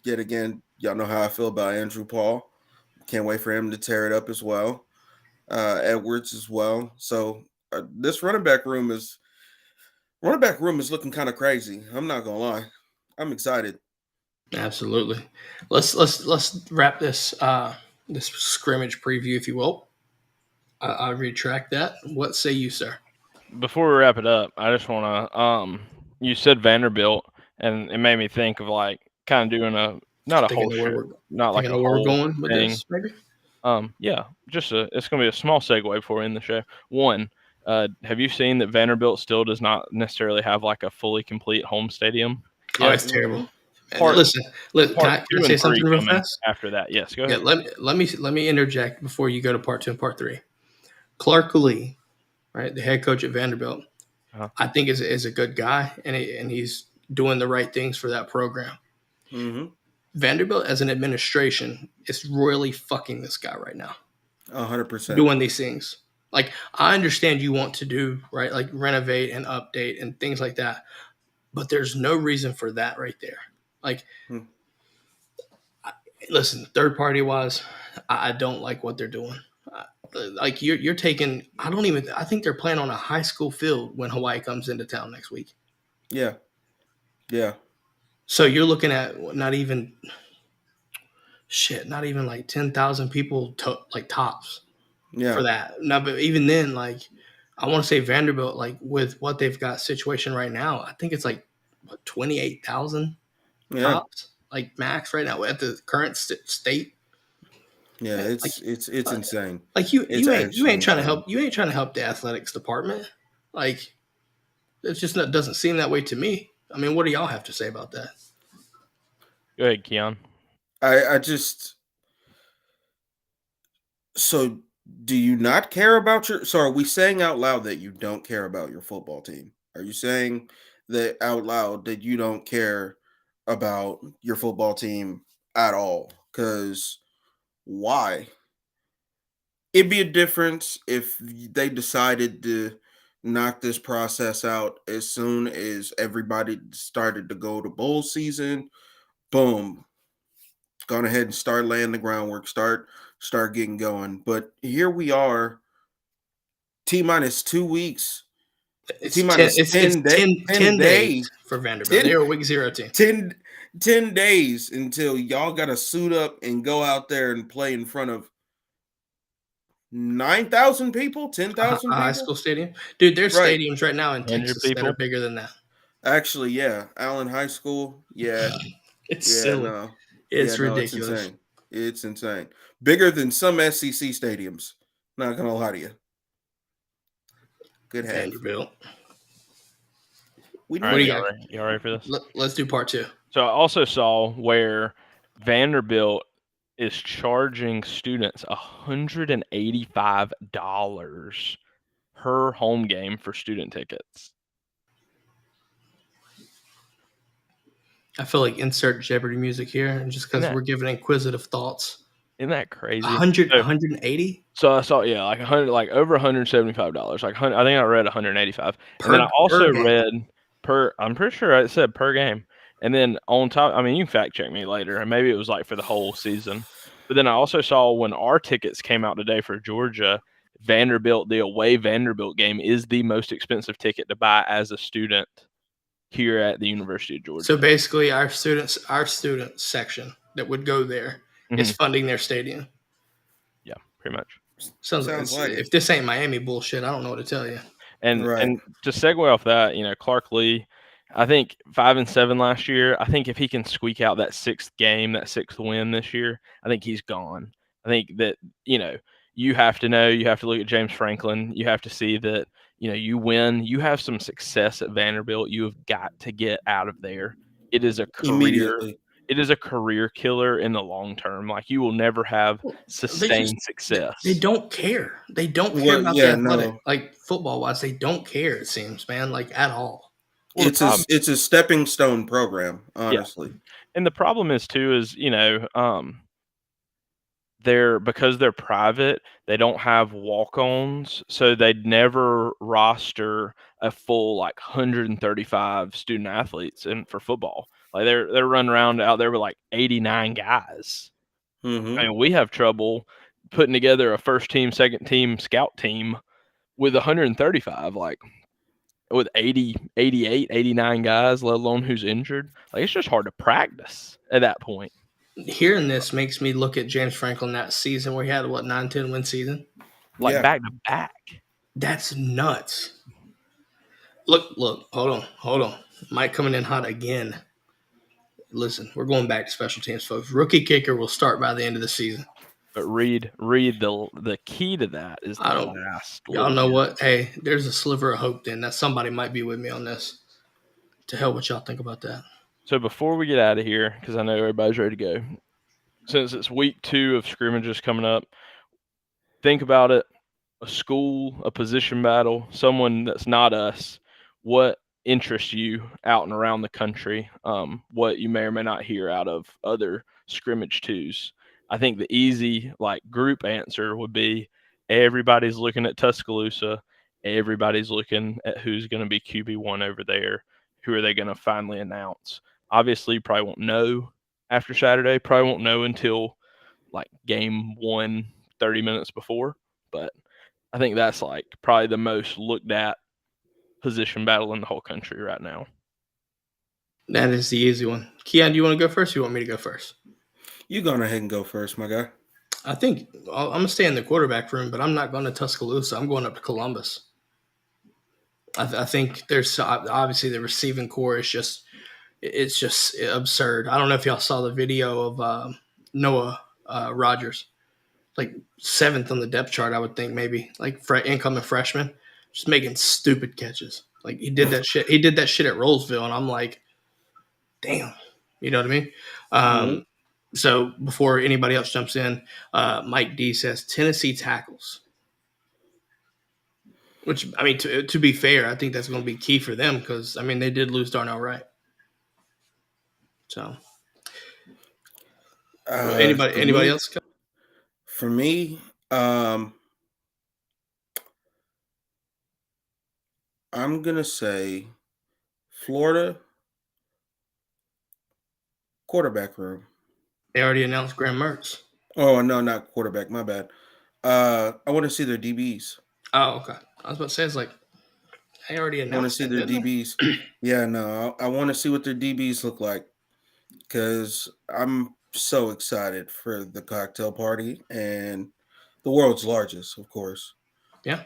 Yet again, y'all know how I feel about Andrew Paul. Can't wait for him to tear it up as well. Edwards as well. So this running back room is looking kind of crazy. I'm not gonna lie. I'm excited. Absolutely. Let's wrap this this scrimmage preview, if you will. I retract that. What say you, sir? Before we wrap it up, I just want to you said Vanderbilt, and it made me think of like kind of doing a not a whole show, not like a whole where we're going with thing. this, maybe. Yeah, it's gonna be a small segue for in the show. One, have you seen that Vanderbilt still does not necessarily have like a fully complete home stadium? Oh, it's terrible. Listen, can I say something real fast? After that, yes, go ahead. Yeah, let me interject before you go to part 2 and part 3. Clark Lee, right, the head coach at Vanderbilt, I think is a good guy, and he's doing the right things for that program. Mm-hmm. Vanderbilt, as an administration, is royally fucking this guy right now. 100%. Doing these things. Like, I understand you want to do, right, like renovate and update and things like that, but there's no reason for that right there. Like, listen, third party wise, I don't like what they're doing. Like, you're taking, I think they're playing on a high school field when Hawaii comes into town next week. Yeah. Yeah. So you're looking at not even like 10,000 people like tops Yeah. for that. No, but even then, like I want to say Vanderbilt, like with what they've got situation right now, I think it's like what 28,000 Yeah. tops, like max right now at the current state. Yeah. Like It's uh, insane. like It's you actually ain't trying to insane. help the athletics department. Like it's just not doesn't seem that way to me. I mean, what do y'all have to say about that? Go ahead, Keon. I just so do you not care about your so are we saying out loud that you don't care about your football team? Are you saying that out loud that you don't care about your football team at all? Because why? It'd be a difference if they decided to knock this process out as soon as everybody started to go to bowl season. Boom, gone ahead and start laying the groundwork, start getting going. But here we are, T minus 2 weeks, T It's minus 10 day, 10 10 days days, for Vanderbilt. 10, They were a week 0 team. 10, 10 days until y'all got to suit up and go out there and play in front of 9,000 people, 10,000 A high people. school stadium, dude. There's Right. stadiums right now in 100 Texas that are people. bigger than that. Actually, yeah. Allen High School. Yeah. It's Yeah, silly. no. Yeah, It's no, it's ridiculous. insane. It's insane. Bigger than some SEC stadiums. Not gonna lie to you. Good have. Vanderbilt. We All need What do right, you to got? y'all ready for this? Let's do part 2. So I also saw where Vanderbilt is charging students $185 per home game for student tickets. I feel like insert Jeopardy music here, and just because we're giving inquisitive thoughts. Isn't that crazy? 180. So I saw, yeah, like 100, like over $175. Like I think I read 185, and then I Per also game. read per. I'm pretty sure it said per game, and then on top. I mean, you can fact check me later, and maybe it was like for the whole season. But then I also saw when our tickets came out today for Georgia, Vanderbilt, the away Vanderbilt game is the most expensive ticket to buy as a student here at the University of Georgia. So basically, our student section that would go there is funding their stadium. Yeah, pretty much. Sounds like it. If this ain't Miami bullshit, I don't know what to tell you. And Right. and to segue off that, Clark Lee, I think 5-7 last year. I think if he can squeak out that sixth game, that sixth win this year, I think he's gone. I think that you have to look at James Franklin. You have to see that you win, you have some success at Vanderbilt. You have got to get out of there. It is a career. Immediately. It is a career killer in the long term. Like you will never have sustained success. They don't care. They don't care about the athletic, like football wise. They don't care. It seems, man, like at all. Well, it's a stepping stone program, honestly. Yeah. And the problem is too because they're private, they don't have walk-ons, so they'd never roster a full like 135 student athletes for football. Like they're running around out there with like 89 guys. Mm-hmm. I mean, we have trouble putting together a first team, second team, scout team with 135, like with 80, 88, 89 guys, let alone who's injured. Like it's just hard to practice at that point. Hearing this makes me look at James Franklin that season where he had 9-10 win season, like back to back. That's nuts. Look, hold on. Mike coming in hot again. Listen, we're going back to special teams, folks. Rookie kicker will start by the end of the season. But read the key to that is the last. Y'all know what? Hey, there's a sliver of hope then that somebody might be with me on this. To hell what y'all think about that. So before we get out of here, because I know everybody's ready to go, since it's week 2 of scrimmages coming up, think about it. A school, a position battle, someone that's not us, what interests you out and around the country, what you may or may not hear out of other scrimmage twos. I think the easy group answer would be everybody's looking at Tuscaloosa. Everybody's looking at who's going to be QB1 over there. Who are they going to finally announce? Obviously, you probably won't know after Saturday. Probably won't know until game 1, 30 minutes before. But I think that's probably the most looked at position battle in the whole country right now. That is the easy one. Keon, do you want to go first? Or you want me to go first? You go ahead and go first, my guy. I think I'm going to stay in the quarterback room, but I'm not going to Tuscaloosa. I'm going up to Columbus. I think there's obviously the receiving core is just absurd. I don't know if y'all saw the video of Noah Rogers, like 7th on the depth chart. I would think maybe like incoming freshman, just making stupid catches. Like he did that shit. He did that shit at Rollsville, and I'm like, damn. You know what I mean? Mm-hmm. So before anybody else jumps in, Mike D says Tennessee tackles. Which, I mean, to be fair, I think that's going to be key for them because, I mean, they did lose Darnell Wright. So, anybody else? For me, I'm going to say Florida quarterback room. They already announced Graham Mertz. Oh, no, not quarterback. My bad. I want to see their DBs. Oh, okay. I was about to say, it's like, they already announced. I want to see their DBs. Yeah, no, I want to see what their DBs look like because I'm so excited for the cocktail party and the world's largest, of course. Yeah.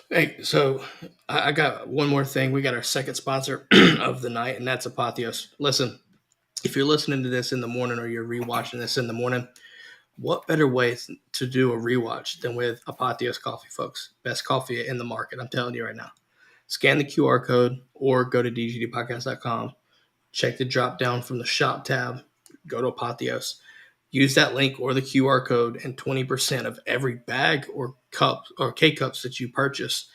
Hey, so I got one more thing. We got our second sponsor of the night, and that's Apotheos. Listen, if you're listening to this in the morning or you're rewatching this in the morning, what better way to do a rewatch than with Apotheos coffee, folks? Best coffee in the market. I'm telling you right now. Scan the QR code or go to dgdpodcast.com. Check the drop down from the shop tab. Go to Apotheos. Use that link or the QR code, and 20% of every bag or cup or K-cups that you purchase,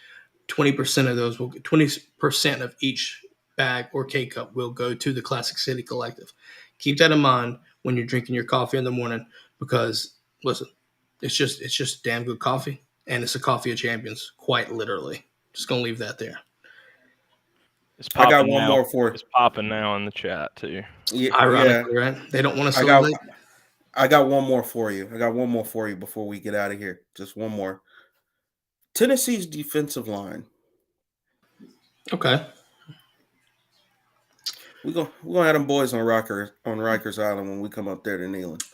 20% of those 20% of each bag or K-cup will go to the Classic City Collective. Keep that in mind when you're drinking your coffee in the morning because, listen, it's just damn good coffee, and it's a coffee of champions, quite literally. Just going to leave that there. I got one more for you. It's popping now in the chat, too. Yeah, ironically, right? They don't want to celebrate. I got one more for you. Before we get out of here. Just one more. Tennessee's defensive line. Okay. We're gonna have them boys on Rikers Island when we come up there to Neyland.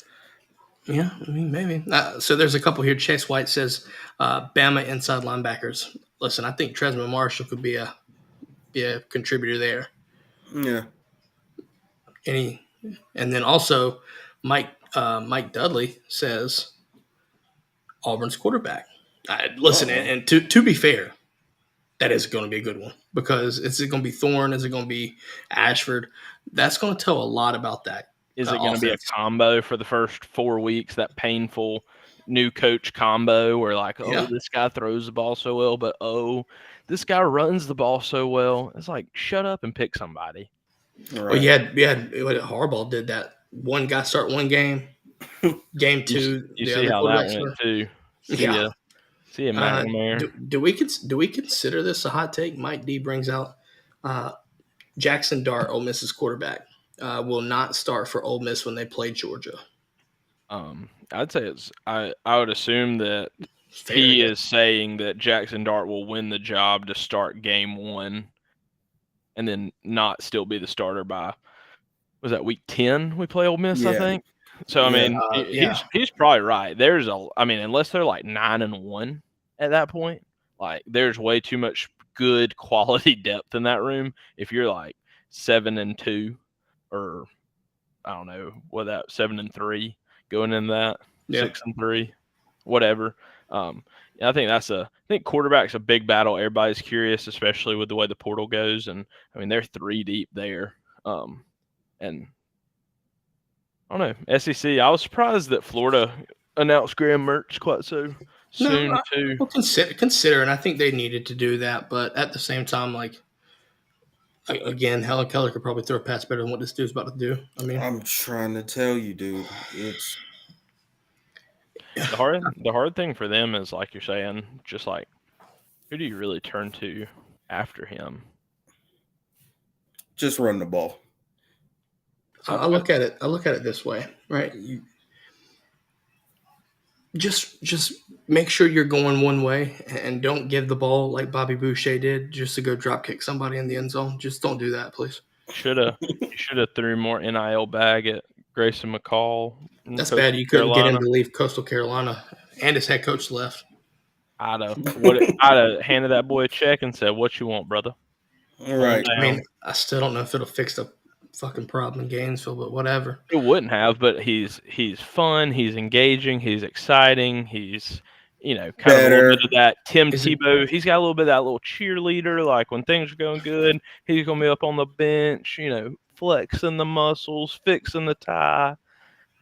Yeah, I mean, maybe. So there's a couple here. Chase White says Bama inside linebackers. Listen, I think Tresman Marshall could be a contributor there. Yeah. And then also Mike Dudley says Auburn's quarterback. Listen, and to be fair, that is going to be a good one because is it going to be Thorne? Is it going to be Ashford? That's going to tell a lot about that. Is it going to be a combo for the first 4 weeks, that painful new coach combo where this guy throws the ball so well, but this guy runs the ball so well? It's like, shut up and pick somebody. Right. Well, you had Harbaugh did that. One guy start one game, game two. You see how that went too. See ya, McNamara. Do we consider this a hot take? Mike D brings out Jackson Dart, Ole Miss's quarterback, will not start for Ole Miss when they play Georgia. I'd say I would assume that he is saying that Jackson Dart will win the job to start game 1 and then not still be the starter by, was that week 10 we play Ole Miss, I think? So, I mean, he's probably right. Unless they're like 9-1 at that point, like there's way too much good quality depth in that room. If you're like 7-2 or I don't know what that 7-3 going in that 6-3, whatever. I think quarterback's a big battle. Everybody's curious, especially with the way the portal goes. And I mean, they're 3 deep there. And I don't know, SEC. I was surprised that Florida announced Graham Mertz quite so soon too. Well, consider, and I think they needed to do that, but at the same time, again, Helen Keller could probably throw a pass better than what this dude's about to do. I mean, I'm trying to tell you, dude, it's the hard thing for them is, like you're saying, just like, who do you really turn to after him? Just run the ball. I look at it this way, right? You just make sure you're going one way and don't give the ball like Bobby Boucher did just to go drop kick somebody in the end zone. Just don't do that, please. should have threw more NIL bag at Grayson McCall. That's bad. You couldn't get him to leave Coastal Carolina, and his head coach left. I'd have handed that boy a check and said, "What you want, brother?" All right. I mean, I still don't know if it'll fix the fucking problem in Gainesville, but whatever. It wouldn't have, but he's fun, he's engaging, he's exciting, he's kind of a little bit of that Tim Tebow. He's got a little bit of that little cheerleader. Like when things are going good, he's gonna be up on the bench, flexing the muscles, fixing the tie.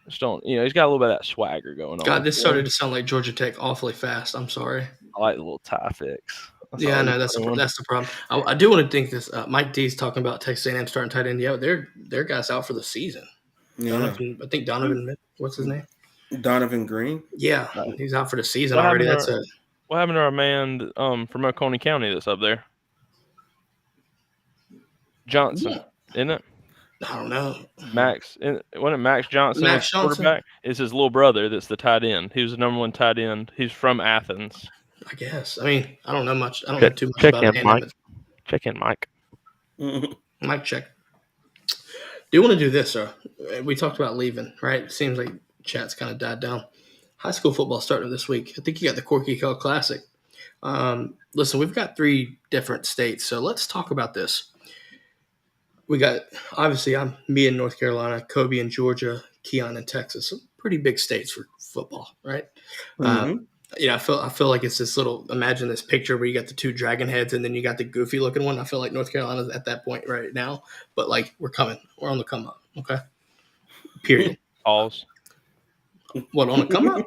Just don't, he's got a little bit of that swagger going on. God, this started to sound like Georgia Tech awfully fast. I'm sorry. I like the little tie fix. I know that's the problem. I do want to think this. Mike D's talking about Texas A&M starting tight end. Yeah, their guy's out for the season. Yeah. I think Donovan. What's his name? Donovan Green. Yeah, he's out for the season already. What happened to our man from Oconee County that's up there? Johnson, isn't it? I don't know. Max, wasn't it Max Johnson? Max Johnson. Quarterback? It's his little brother that's the tight end. He was the number 1 tight end. He's from Athens. I guess. I mean, I don't know much. I don't know too much about it. Mike. Check in, Mike. Mike, check. Do you want to do this, sir? We talked about leaving, right? It seems like chat's kind of died down. High school football starting this week. I think you got the KICKOFF Classic. Listen, we've got 3 different states, so let's talk about this. We got, obviously, me in North Carolina, Kobe in Georgia, Keon in Texas. Some pretty big states for football, right? Mm-hmm. I feel like it's this little, imagine this picture where you got the 2 dragon heads and then you got the goofy looking one. I feel like North Carolina's at that point right now, but like we're coming. We're on the come up. Okay. Period. Pause. What, on the come up?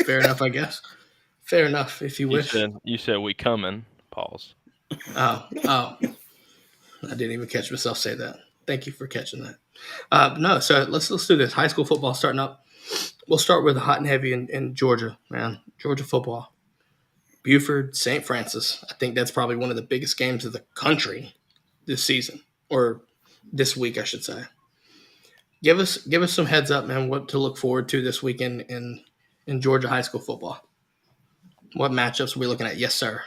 Fair enough, I guess. Fair enough, if you wish. You said we coming. Pause. Oh. I didn't even catch myself say that. Thank you for catching that. No, so let's do this. High school football starting up. We'll start with the hot and heavy in Georgia, man. Georgia football. Buford, St. Francis. I think that's probably one of the biggest games of the country this season, or this week, I should say. Give us some heads up, man, what to look forward to this weekend in Georgia high school football. What matchups are we looking at? Yes, sir.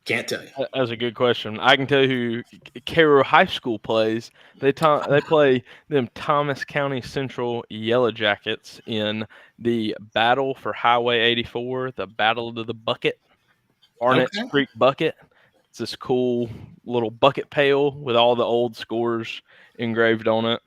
Can't tell you. That's a good question. I can tell you who Cairo High School plays. They play them Thomas County Central Yellow Jackets in the Battle for Highway 84, the Battle of the Bucket, Arnett's Creek Bucket. It's this cool little bucket pail with all the old scores engraved on it.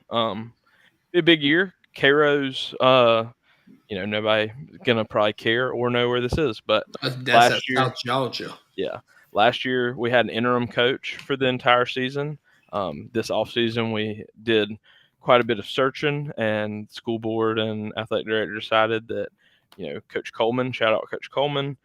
Be a big year. Cairo's, nobody gonna probably care or know where this is, but that's South Georgia. Yeah. Last year, we had an interim coach for the entire season. This offseason, we did quite a bit of searching, and school board and athletic director decided that, Coach Coleman, shout out Coach Coleman,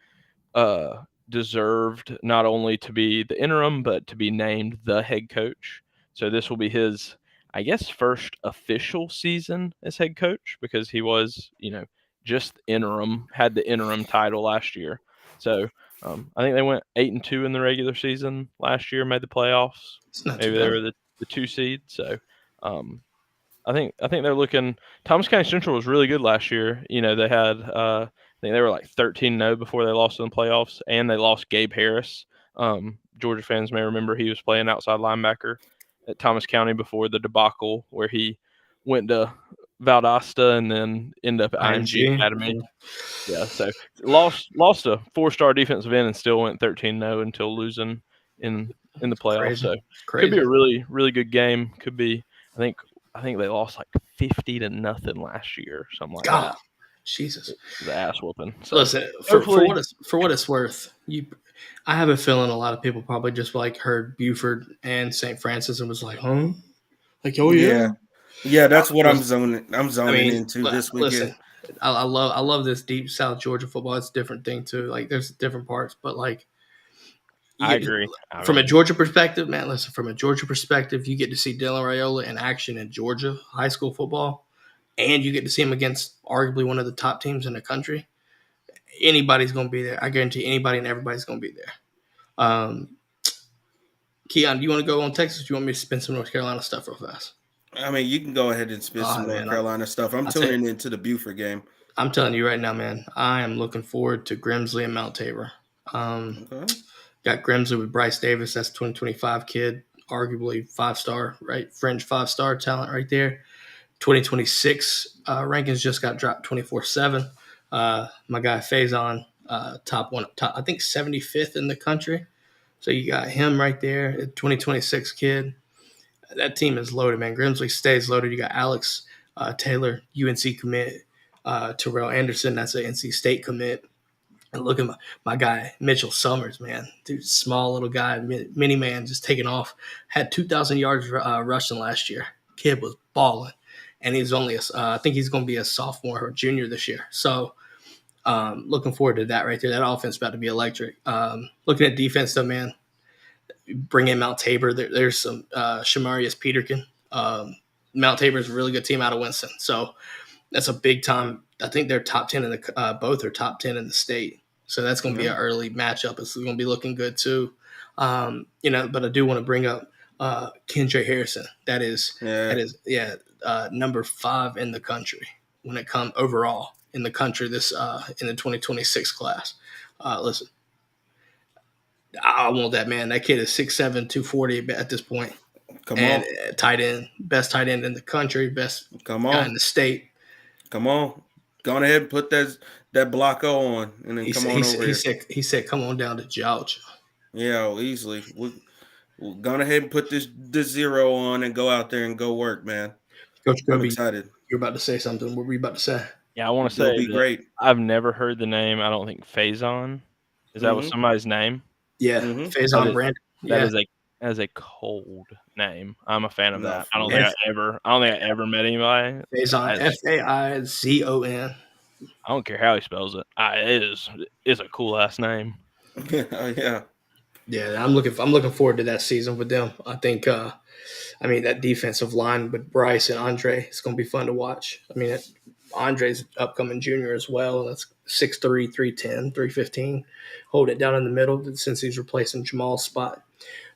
deserved not only to be the interim, but to be named the head coach. So this will be his, I guess, first official season as head coach, because he was, just interim, had the interim title last year. So I think they went 8-2 in the regular season last year, made the playoffs. Maybe they were the 2 seed. So I think they're looking. Thomas County Central was really good last year. They had I think they were like 13-0 before they lost in the playoffs, and they lost Gabe Harris. Georgia fans may remember he was playing outside linebacker at Thomas County before the debacle where he went to Valdosta and then ended up at IMG Academy. Yeah, so lost a 4-star defensive end and still went 13-0 until losing in the playoffs. So could be a really, really good game. Could be. I think they lost like 50-0 last year, something like that. Jesus, the ass whooping. So listen, for what it's worth, I have a feeling a lot of people probably just like heard Buford and St. Francis and was like, huh? Like, oh yeah. Yeah, that's what I'm zoning into this weekend. Listen, I love this deep South Georgia football. It's a different thing too. Like there's different parts, but like I agree. From a Georgia perspective, man, listen, from a Georgia perspective, you get to see Dylan Raiola in action in Georgia high school football, and you get to see him against arguably one of the top teams in the country. Anybody's going to be there. I guarantee anybody and everybody's going to be there. Keon, do you want to go on Texas? Or do you want me to spin some North Carolina stuff real fast? I mean, you can go ahead and spin some North Carolina stuff. I'm tuning into the Buford game. I'm telling you right now, man, I am looking forward to Grimsley and Mount Tabor. Got Grimsley with Bryce Davis. That's 2025 kid, arguably 5-star, right? Fringe 5-star talent right there. 2026 rankings just got dropped 24/7. My guy Faison, top, I think 75th in the country. So you got him right there, 2026 kid. That team is loaded, man. Grimsley stays loaded. You got Alex Taylor, UNC commit. Terrell Anderson, that's an NC State commit. And look at my guy, Mitchell Summers, man. Dude, small little guy, mini man, just taking off. Had 2,000 yards rushing last year. Kid was balling. And he's only, I think he's going to be a sophomore or junior this year. So looking forward to that right there. That offense is about to be electric. Looking at defense, though, man, bring in Mount Tabor. There's some Shamarius Peterkin. Mount Tabor is a really good team out of Winston. So that's a big time. I think they're top 10 in the both are top 10 in the state. So that's going to be an early matchup. It's going to be looking good too. But I do want to bring up Kendra Harrison. That is number 5 in the country when it comes overall in the country this in the 2026 class. Listen, I want that, man. That kid is 6'7", 240 at this point. Come on. Tight end, best tight end in the country, best guy in the state. Come on. Go ahead and put that block on and then come on over here. He said, come on down to Georgia. Yeah, easily. We'll go ahead and put this 0 on and go out there and go work, man. Coach Kobe, I'm excited. You're about to say something. What were you about to say? Yeah, I want to say it'll be great. I've never heard the name. I don't think Faison. Is that was somebody's name? Yeah, Faison Brandon. That is a cold name. I'm a fan of that. I don't think I ever met anybody. Faison, Faizon. I don't care how he spells it. It's a cool ass name. Yeah. Yeah, I'm looking forward to that season with them. I think that defensive line with Bryce and Andre, it's going to be fun to watch. Andre's upcoming junior as well. That's 6'3", 310, 315. Hold it down in the middle since he's replacing Jamal's spot.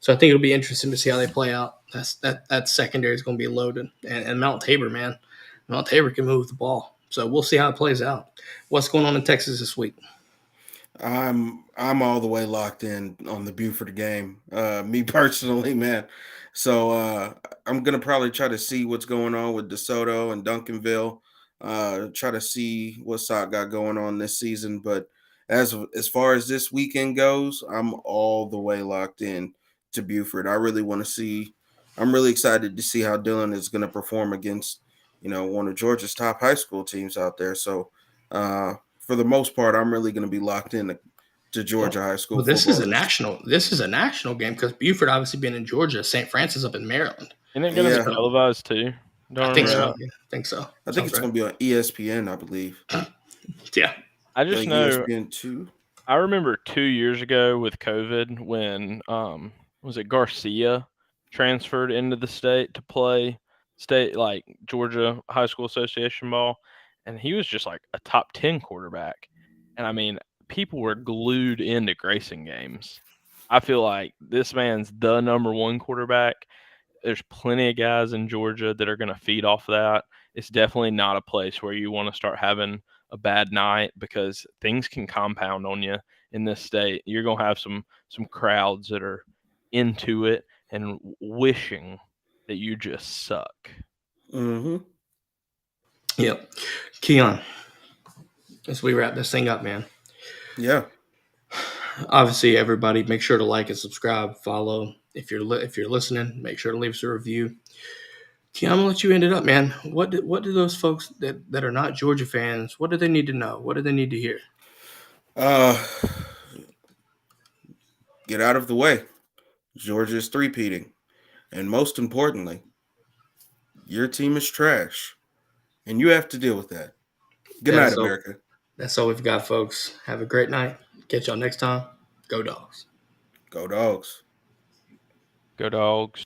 So I think it'll be interesting to see how they play out. That secondary is going to be loaded. And Mount Tabor, man. Mount Tabor can move the ball. So we'll see how it plays out. What's going on in Texas this week? I'm all the way locked in on the Buford game. Me personally, man. So I'm gonna probably try to see what's going on with DeSoto and Duncanville. Try to see what Sock got going on this season. But as far as this weekend goes, I'm all the way locked in to Buford. I really want to see. I'm really excited to see how Dylan is going to perform against, one of Georgia's top high school teams out there. So for the most part, I'm really going to be locked in to Georgia high school. Well, this is a national game because Buford obviously been in Georgia. St. Francis up in Maryland. Isn't it going to be televised too? I think so. Yeah, I think so. I think it's going to be on ESPN, I believe. Yeah. I just know. ESPN 2. I remember 2 years ago with COVID when was it Garcia transferred into the state to play state like Georgia High School Association ball, and he was just like a top 10 quarterback. And people were glued into Grayson games. I feel like this man's the number 1 quarterback. There's plenty of guys in Georgia that are going to feed off that. It's definitely not a place where you want to start having a bad night because things can compound on you in this state. You're going to have some crowds that are into it and wishing that you just suck. Mm-hmm. Yep. Keon, as we wrap this thing up, man. Yeah. Obviously, everybody, make sure to like and subscribe, follow. If you're listening, make sure to leave us a review. Keon, I'm gonna let you end it up, man. What do those folks that are not Georgia fans? What do they need to know? What do they need to hear? Get out of the way. Georgia's three-peating, and most importantly, your team is trash, and you have to deal with that. Good night, America. That's all we've got, folks. Have a great night. Catch y'all next time. Go Dogs. Go Dogs. Go Dogs.